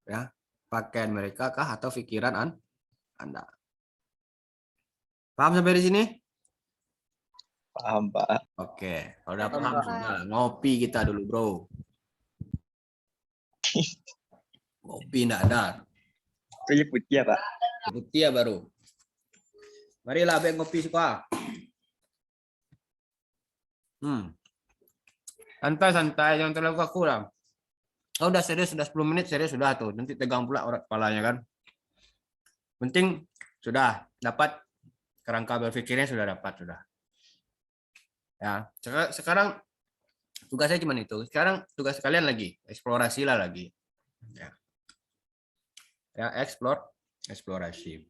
Speaker 1: Ya, pakaian mereka kah atau pikiran Anda? Paham sampai di sini?
Speaker 7: Paham, Pak.
Speaker 1: Oke, kalau udah
Speaker 4: Paham,
Speaker 1: paham
Speaker 4: Pak.
Speaker 1: sudah ngopi kita dulu, bro. Ngopi enggak ada.
Speaker 7: Pilih putih ya, Pak.
Speaker 1: Putih ya baru. Marilah Bek ngopi suka. Santai-santai, jangan terlalu kaku lah. Oh, udah serius, sudah 10 menit serius sudah tuh. Nanti tegang pula urat kepalanya kan. Penting sudah dapat kerangka berpikirnya sudah dapat sudah. Ya, sekarang tugas saya cuma itu. Sekarang tugas kalian lagi, eksplorasi lah lagi. Ya, eksplorasi.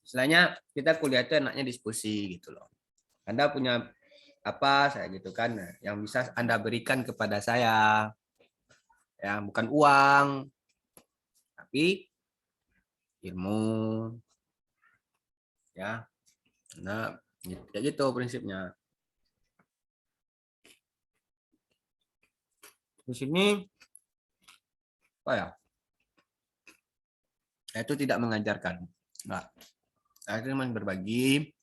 Speaker 1: Istilahnya kita kuliah itu enaknya diskusi gitu loh. Anda punya apa saya gitu kan yang bisa Anda berikan kepada saya. Ya, bukan uang tapi ilmu. Ya. Nah, kayak gitu prinsipnya. Di sini apa ya? Itu tidak mengajarkan. Enggak. Itu cuma berbagi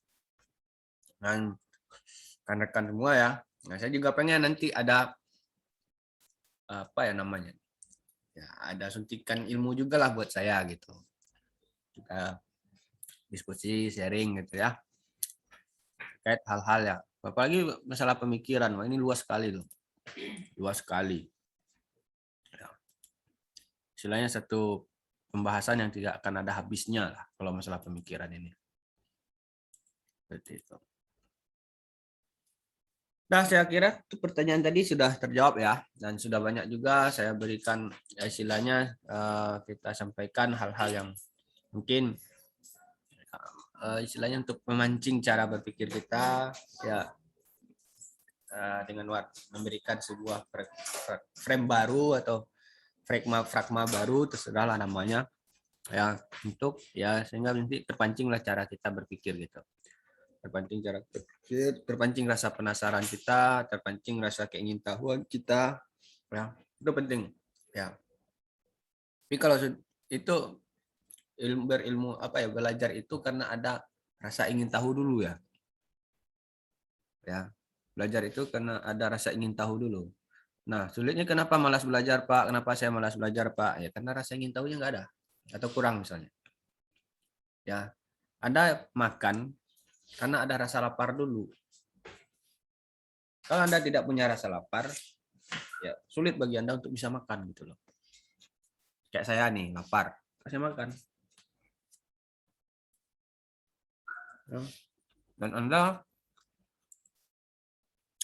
Speaker 1: dan rekan-rekan semua ya. Nah, saya juga pengen nanti ada apa ya namanya? Ya, ada suntikan ilmu juga lah buat saya gitu. Kita diskusi, sharing gitu ya. Terkait hal-hal ya. Apalagi masalah pemikiran. Wah, ini luas sekali loh. Luas sekali. Ya. Istilahnya satu pembahasan yang tidak akan ada habisnya lah kalau masalah pemikiran ini. Seperti itu. Nah, saya kira itu pertanyaan tadi sudah terjawab ya, dan sudah banyak juga saya berikan istilahnya kita sampaikan hal-hal yang mungkin istilahnya untuk memancing cara berpikir kita ya dengan memberikan sebuah frame baru atau fragma baru terserahlah namanya ya untuk ya sehingga nanti terpancinglah cara kita berpikir gitu. Terpancing cara berpikir, terpancing rasa penasaran kita, terpancing rasa keingintahuan kita, ya itu penting, ya. Tapi kalau itu berilmu apa ya belajar itu karena ada rasa ingin tahu dulu ya, belajar itu karena ada rasa ingin tahu dulu. Nah sulitnya kenapa malas belajar Pak? Kenapa saya malas belajar Pak? Ya karena rasa ingin tahunya nggak ada atau kurang misalnya. Ya, Anda makan karena ada rasa lapar dulu. Kalau Anda tidak punya rasa lapar, ya sulit bagi Anda untuk bisa makan gitu loh. Kayak saya nih, lapar, saya makan. Ya. Dan Anda,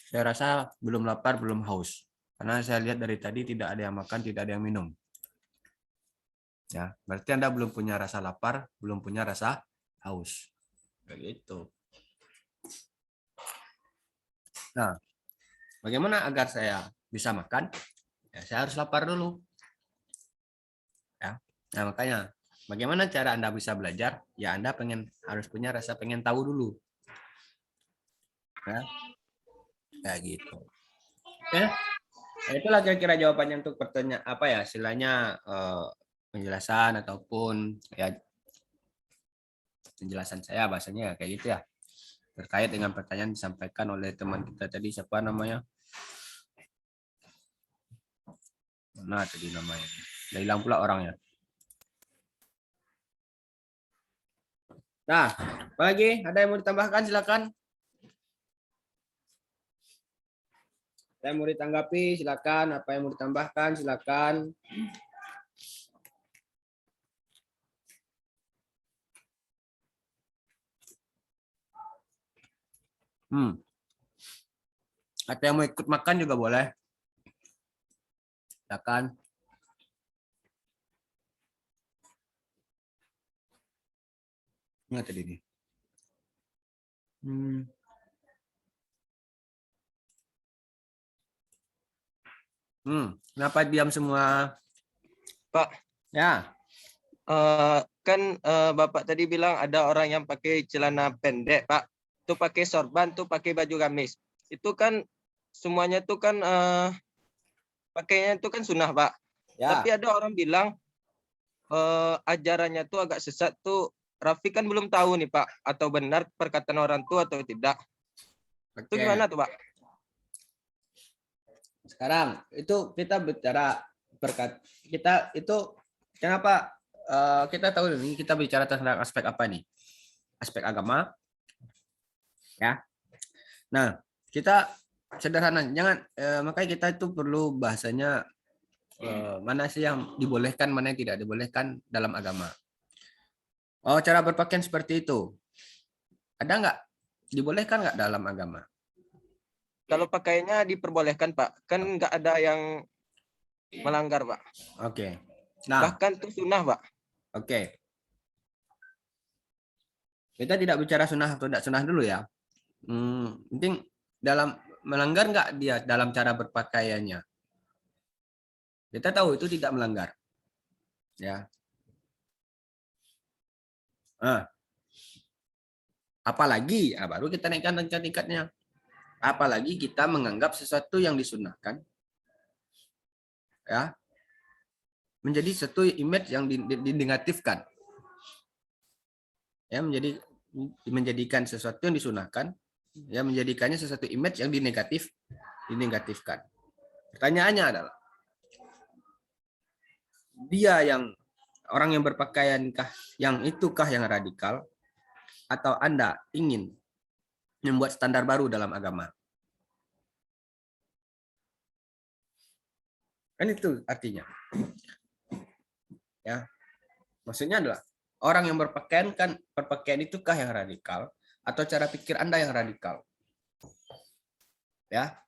Speaker 1: saya rasa belum lapar, belum haus. Karena saya lihat dari tadi tidak ada yang makan, tidak ada yang minum. Ya, berarti Anda belum punya rasa lapar, belum punya rasa haus. Begitu. Nah, bagaimana agar saya bisa makan? Ya, saya harus lapar dulu. Ya. Nah, makanya bagaimana cara Anda bisa belajar? Ya, Anda harus punya rasa pengen tahu dulu. Ya. Kayak gitu. Oke. Nah, itulah kira-kira jawabannya untuk pertanyaan apa ya, istilahnya penjelasan ataupun ya penjelasan saya bahasanya kayak gitu ya. Terkait dengan pertanyaan disampaikan oleh teman kita tadi, siapa namanya? Nah, tadi namanya. Udah hilang pula orangnya. Nah, apa lagi? Ada yang mau ditambahkan? Silakan. Ada yang mau ditanggapi? Silakan. Apa yang mau ditambahkan? Silakan. Atau yang mau ikut makan juga boleh. Silakan. Ini tadi nih. Kenapa diam semua?
Speaker 3: Pak.
Speaker 1: Ya.
Speaker 3: kan Bapak tadi bilang ada orang yang pakai celana pendek, Pak. Tuh pakai sorban, tuh pakai baju gamis. Itu kan semuanya tuh kan pakainya itu kan sunnah, Pak.
Speaker 1: Ya.
Speaker 3: Tapi ada orang bilang ajarannya tuh agak sesat tuh. Raffi kan belum tahu nih, Pak, atau benar perkataan orang tua atau tidak. Itu
Speaker 1: Oke.
Speaker 3: gimana tuh, Pak?
Speaker 1: Sekarang itu kita bicara kita itu kenapa kita tahu ini kita bicara tentang aspek apa nih? Aspek agama, ya. Nah, kita sederhana, jangan makanya kita itu perlu bahasanya mana sih yang dibolehkan, mana yang tidak dibolehkan dalam agama. Oh, cara berpakaian seperti itu ada nggak? Dibolehkan nggak dalam agama?
Speaker 3: Kalau pakainya diperbolehkan, Pak. Kan nggak ada yang melanggar, Pak.
Speaker 1: Oke. Nah,
Speaker 3: Bahkan itu sunnah, Pak.
Speaker 1: oke. Kita tidak bicara sunnah atau tidak sunnah dulu ya. Penting dalam melanggar nggak dia dalam cara berpakaiannya. Kita tahu itu tidak melanggar. Ya. Apalagi, baru kita naikkan tingkat-tingkatnya. Apalagi kita menganggap sesuatu yang disunnahkan, ya, menjadi satu image yang dinegatifkan. Ya, menjadikan sesuatu yang disunahkan, ya, menjadikannya sesuatu image yang dinegatifkan. Pertanyaannya adalah, dia yang orang yang berpakaiankah yang itukah yang radikal, atau Anda ingin membuat standar baru dalam agama? Kan itu artinya. Ya. Maksudnya adalah orang yang berpakaian itukah yang radikal, atau cara pikir Anda yang radikal? Ya.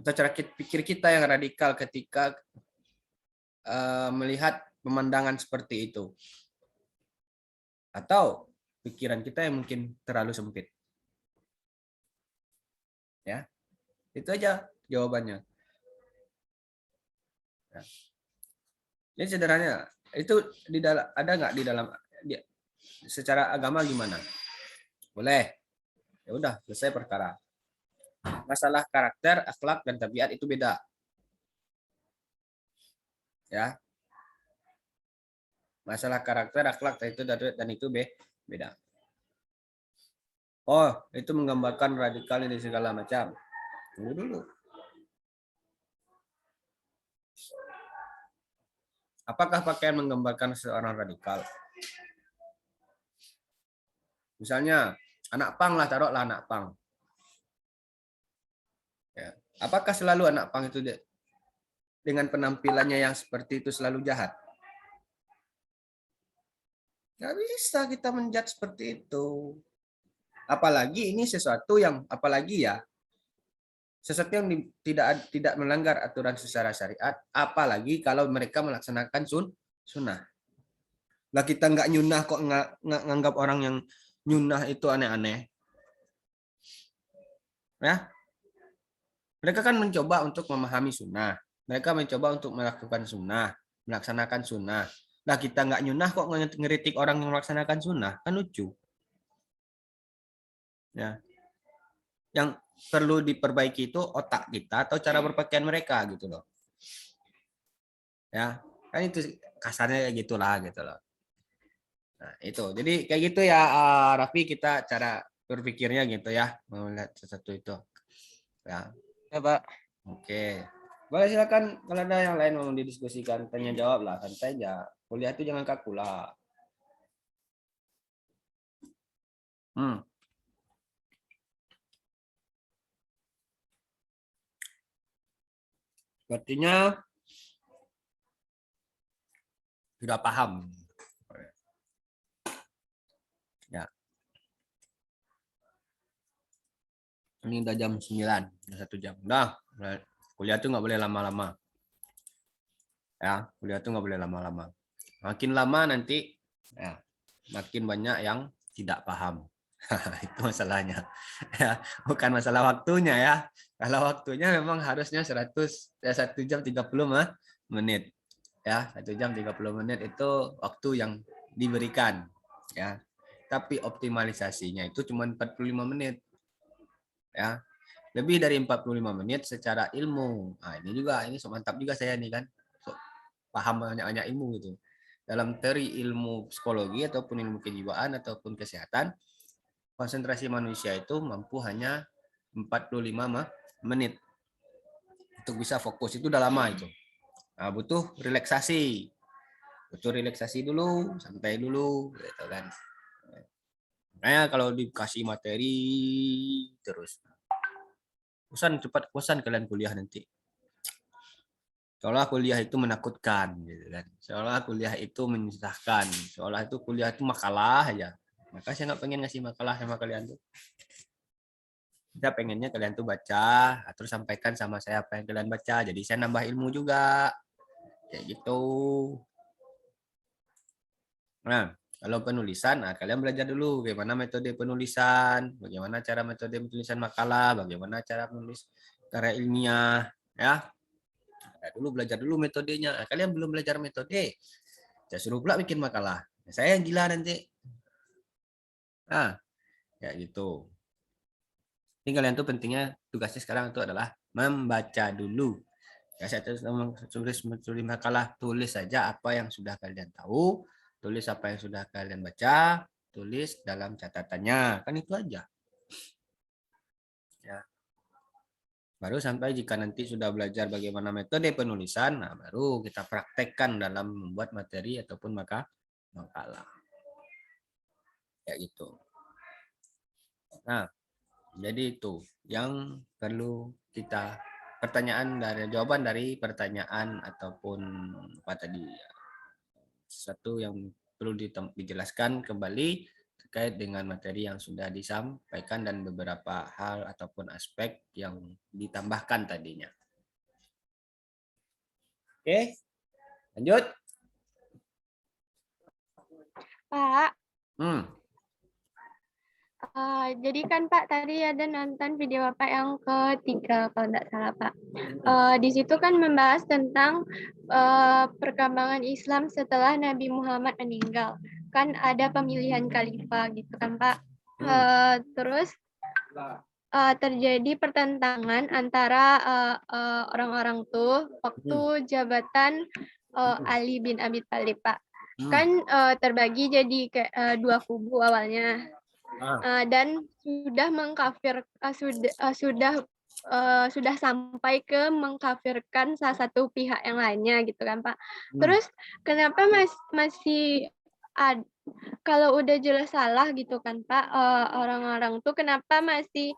Speaker 1: Atau cara pikir kita yang radikal ketika melihat pemandangan seperti itu. Atau pikiran kita yang mungkin terlalu sempit. Ya. Itu aja jawabannya. Ya. Jadi sederhananya, itu di dalam ada nggak di dalam secara agama gimana? Boleh. Ya udah, selesai perkara. Masalah karakter, akhlak dan tabiat itu beda. Ya. Masalah karakter, akhlak dan itu beda. Oh, itu menggambarkan radikal ini segala macam. Tunggu dulu. Apakah pakaian menggambarkan seorang radikal? Misalnya, anak pang lah, taruhlah anak pang. Ya. Apakah selalu anak pang itu dengan penampilannya yang seperti itu selalu jahat? Nggak bisa kita menjudge seperti itu. Apalagi ini sesuatu yang, sesuatu yang tidak melanggar aturan secara syariat, apalagi kalau mereka melaksanakan sunnah. Lah kita nggak nyunah kok nganggap orang yang nyunah itu aneh-aneh. Ya, mereka kan mencoba untuk memahami sunnah. Mereka mencoba untuk melakukan sunnah, melaksanakan sunnah. Nah, kita nggak nyunah kok ngeritik orang yang melaksanakan sunnah, kan lucu. Ya. Yang perlu diperbaiki itu otak kita atau cara berpakaian mereka gitu loh. Ya, kan itu kasarnya kayak gitulah gitu loh. Nah, itu. Jadi kayak gitu ya, Raffi, kita cara berpikirnya gitu ya, melihat sesuatu itu. Ya.
Speaker 3: Ya, Pak.
Speaker 1: Oke. Boleh silakan kalau ada yang lain mau didiskusikan, tanya jawab lah, santai aja. Kuliah itu jangan kaku lah. Sepertinya sudah paham. Ya. Ini udah jam 9, udah 1 jam. Udah, kuliah itu nggak boleh lama-lama. Ya, kuliah itu nggak boleh lama-lama. Makin lama nanti, ya, makin banyak yang tidak paham. Itu masalahnya. Ya, bukan masalah waktunya ya. Kalau waktunya memang harusnya 1 jam 30 menit. Ya, 1 jam 30 menit itu waktu yang diberikan. Ya, tapi optimalisasinya itu cuma 45 menit. Ya, lebih dari 45 menit secara ilmu. Nah, ini mantap juga saya nih kan. So, paham banyak-banyak ilmu gitu. Dalam teori ilmu psikologi ataupun ilmu kejiwaan ataupun kesehatan, konsentrasi manusia itu mampu hanya 45 menit. Untuk bisa fokus itu udah lama itu. Nah, butuh relaksasi. Butuh relaksasi dulu, santai dulu gitu kan. Makanya kalau dikasih materi terus cepat bosan kalian kuliah nanti. Seolah kuliah itu menakutkan gitu kan. Seolah kuliah itu menyusahkan. Seolah itu kuliah itu makalah aja. Maka saya nggak pengen ngasih makalah sama kalian tuh. Saya pengennya kalian tuh baca, terus sampaikan sama saya apa yang kalian baca. Jadi saya nambah ilmu juga. Kayak gitu. Nah, kalau penulisan, kalian belajar dulu bagaimana metode penulisan, bagaimana cara metode penulisan makalah, bagaimana cara menulis karya ilmiah, ya. Nah, belajar dulu metodenya. Nah, kalian belum belajar metode, saya suruh pula bikin makalah. Saya yang gila nanti. Nah, ya gitu. Ini kalian tuh pentingnya tugasnya sekarang itu adalah membaca dulu. Ya, saya tulis makalah, tulis saja apa yang sudah kalian tahu, tulis apa yang sudah kalian baca, tulis dalam catatannya, kan itu aja. Ya. Baru sampai jika nanti sudah belajar bagaimana metode penulisan, nah baru kita praktekkan dalam membuat materi ataupun makalah. Ya gitu. Nah, jadi itu yang perlu kita jawaban dari pertanyaan ataupun apa tadi, sesuatu yang perlu dijelaskan kembali terkait dengan materi yang sudah disampaikan dan beberapa hal ataupun aspek yang ditambahkan tadinya. Oke, lanjut.
Speaker 4: Pak,
Speaker 1: Hmm.
Speaker 4: jadi kan Pak tadi ada nonton video Bapak yang ketiga kalau tidak salah Pak. Di situ kan membahas tentang perkembangan Islam setelah Nabi Muhammad meninggal. Kan ada pemilihan khalifah gitu kan Pak. Terus terjadi pertentangan antara orang-orang tuh waktu jabatan Ali bin Abi Thalib Pak. Kan terbagi jadi kayak 2 kubu awalnya. Dan sudah sampai ke mengkafirkan salah satu pihak yang lainnya gitu kan Pak. Terus kenapa masih kalau udah jelas salah gitu kan Pak, orang-orang tuh kenapa masih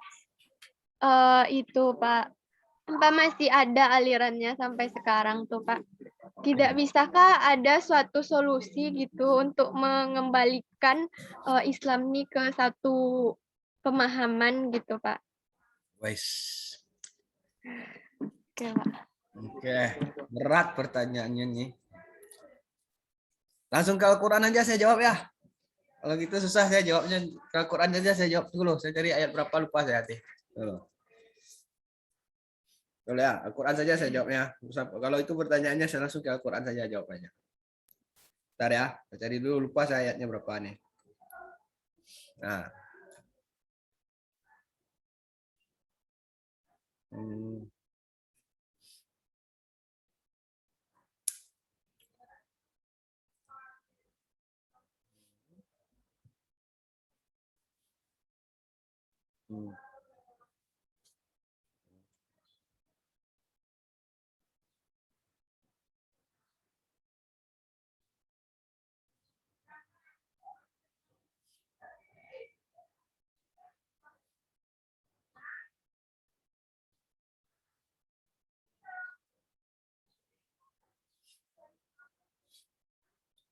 Speaker 4: itu Pak, kenapa masih ada alirannya sampai sekarang tuh Pak? Tidak bisakah ada suatu solusi gitu untuk mengembalikan Islam ini ke satu pemahaman gitu, Pak?
Speaker 1: Wes.
Speaker 4: Oke, Pak.
Speaker 1: Oke, berat pertanyaannya nih. Langsung ke Al-Quran aja saya jawab ya. Kalau gitu susah saya jawabnya. Ke Al-Quran aja saya jawab dulu. Saya cari ayat berapa lupa saya hati. Boleh ya, Al-Quran saja saya jawabnya. Kalau itu pertanyaannya saya langsung ke Al-Quran saja jawabannya. Bentar ya, saya cari dulu lupa saya ayatnya berapa nih. Nah.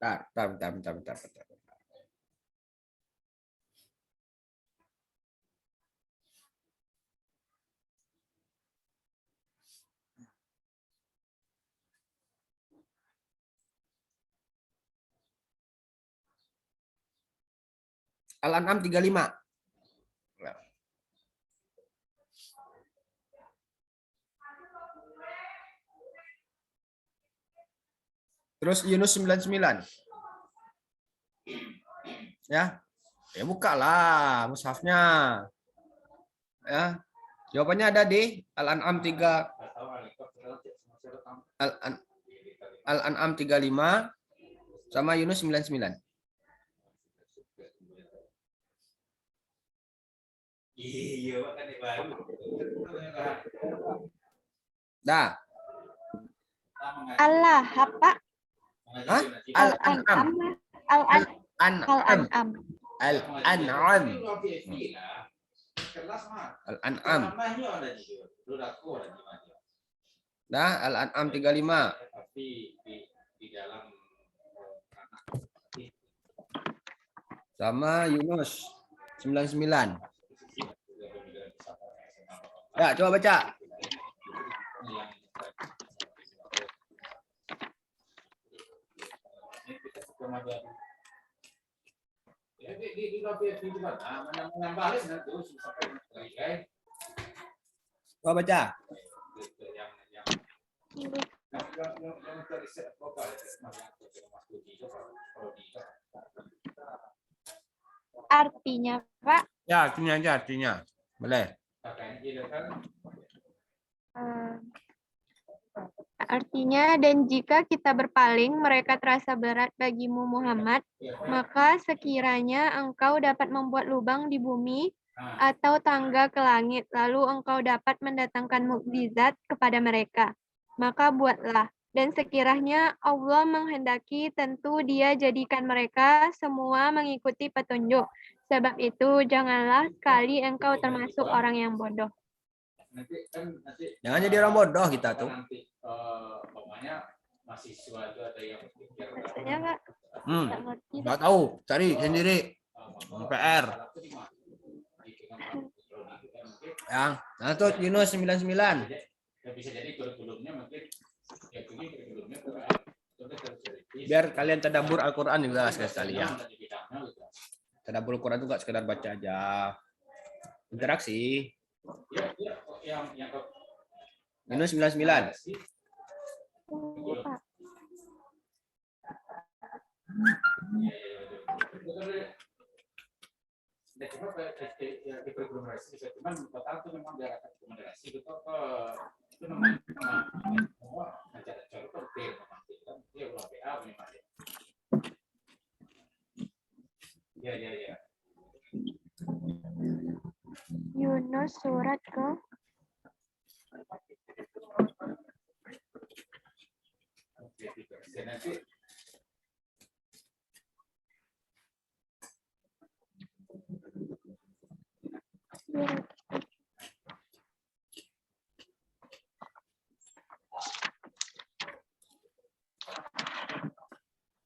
Speaker 1: Bentar. Al-An'am 35. Terus Yunus 99. Ya. Ya bukalah mushafnya. Ya. Jawabannya ada di Al-An'am 3 Al-An'am 35 sama Yunus 99. Dah.
Speaker 4: Allah apa?
Speaker 1: Hah?
Speaker 4: Al-An'am. Al-An'am.
Speaker 1: Al-An'am. Al-An'am. Dah, Al-An'am 35. Sama Yunus 99. Ya, coba baca. Coba baca.
Speaker 4: Artinya, Pak,
Speaker 1: Ya, artinya aja artinya. Boleh.
Speaker 4: artinya, dan jika kita berpaling, mereka terasa berat bagimu Muhammad, maka sekiranya engkau dapat membuat lubang di bumi atau tangga ke langit, lalu engkau dapat mendatangkan mukjizat kepada mereka, maka buatlah. Dan sekiranya Allah menghendaki, tentu Dia jadikan mereka semua mengikuti petunjuk. Sebab itu, janganlah sekali engkau termasuk orang yang bodoh.
Speaker 1: Jangan jadi orang bodoh kita tuh.
Speaker 4: Maksudnya, Pak, nggak ngerti.
Speaker 1: Nggak tahu, cari sendiri. PR. Ya, nah tuh Yunus 99. Biar kalian tadabbur Al-Quran juga sekali ya. Tadabbur Al-Quran itu nggak sekedar baca aja. Interaksi. Yunus 99.
Speaker 4: Pak. Yunus surat ke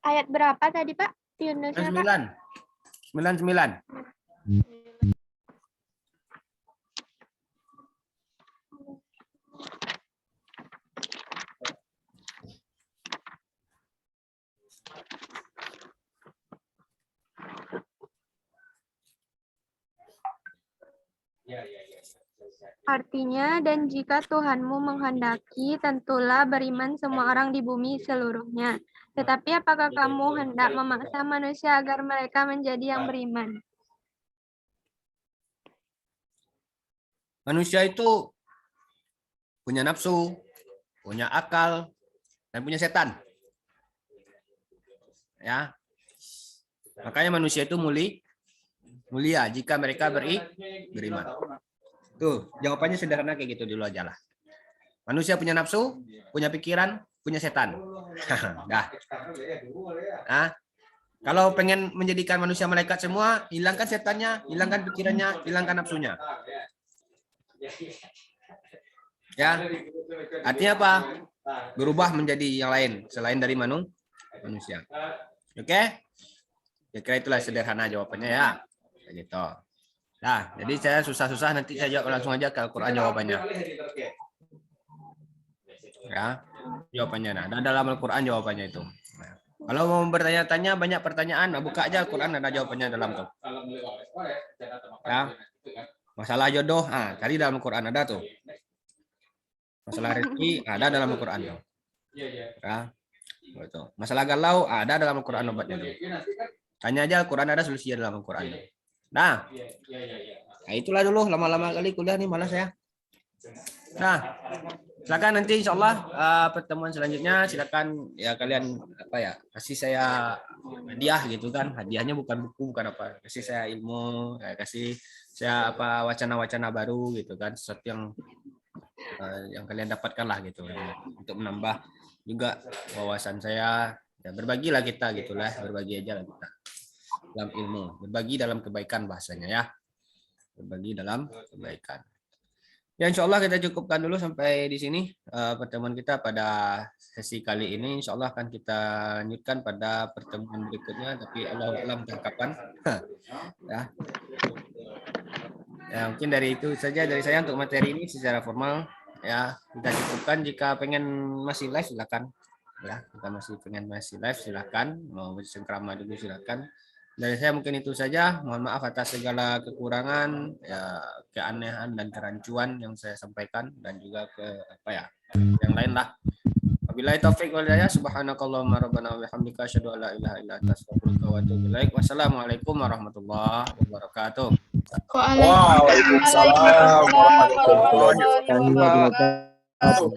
Speaker 4: ayat berapa tadi, Pak? Yunusnya, Pak?
Speaker 1: 99.
Speaker 4: Artinya, dan jika Tuhanmu menghendaki, tentulah beriman semua orang di bumi seluruhnya. Tetapi apakah kamu hendak memaksa manusia agar mereka menjadi yang beriman?
Speaker 1: Manusia itu punya nafsu, punya akal, dan punya setan. Ya. Makanya manusia itu mulia jika mereka beriman. Tuh, jawabannya sederhana kayak gitu dulu aja lah. Manusia punya nafsu, punya pikiran, punya setan. Dah. Nah, kalau pengen menjadikan manusia malaikat semua, hilangkan setannya, hilangkan pikirannya, hilangkan nafsunya. Ya. Artinya apa? Berubah menjadi yang lain selain dari manusia. Oke? Ya kira itulah sederhana jawabannya ya. Kayak gitu. Nah, jadi saya susah-susah nanti saya jawab langsung aja ke Al-Quran jawabannya. Ya, jawabannya. Nah, ada dalam Al-Quran jawabannya itu. Nah, kalau mau bertanya-tanya banyak pertanyaan, nah, buka aja Al-Quran ada jawabannya dalam tuh. Ya. Masalah jodoh, cari dalam Al-Quran ada tuh. Masalah rezeki ada dalam Al-Quran tuh. Ya. Gitu. Masalah galau ada dalam Al-Quran obatnya. Tanya aja Al-Quran, ada solusinya dalam Al-Quran. Nah, itulah dulu, lama-lama kali kuliah nih malas ya. Nah, silakan nanti insya Allah pertemuan selanjutnya silakan ya kalian kasih saya hadiah gitu kan. Hadiahnya bukan buku, bukan apa, kasih saya ilmu, kasih saya wacana-wacana baru gitu kan, sesuatu yang kalian dapatkan lah gitu untuk menambah juga wawasan saya. Ya, berbagilah kita gitulah, berbagi aja lah kita dalam ilmu, berbagi dalam kebaikan bahasanya ya, berbagi dalam kebaikan. Ya, insya Allah kita cukupkan dulu sampai di sini pertemuan kita pada sesi kali ini. Insya Allah akan kita lanjutkan pada pertemuan berikutnya, tapi Allah alam kapan. Ya. Ya, mungkin dari itu saja dari saya untuk materi ini secara formal. Ya, kita cukupkan. Jika pengen masih live silakan. Ya, kita masih pengen live silakan. Mau bercengkrama dulu silakan. Dari saya mungkin itu saja. Mohon maaf atas segala kekurangan, ya, keanehan dan kerancuan yang saya sampaikan dan juga yang lain lah. Wabillahi taufiq wal hidayah. Subhanakallahumma rabbana wa bihamdika asyhadu an la ilaha illa anta astaghfiruka wa atubu ilaik. Wassalamualaikum warahmatullahi wabarakatuh.
Speaker 4: Waalaikumsalam warahmatullahi wabarakatuh.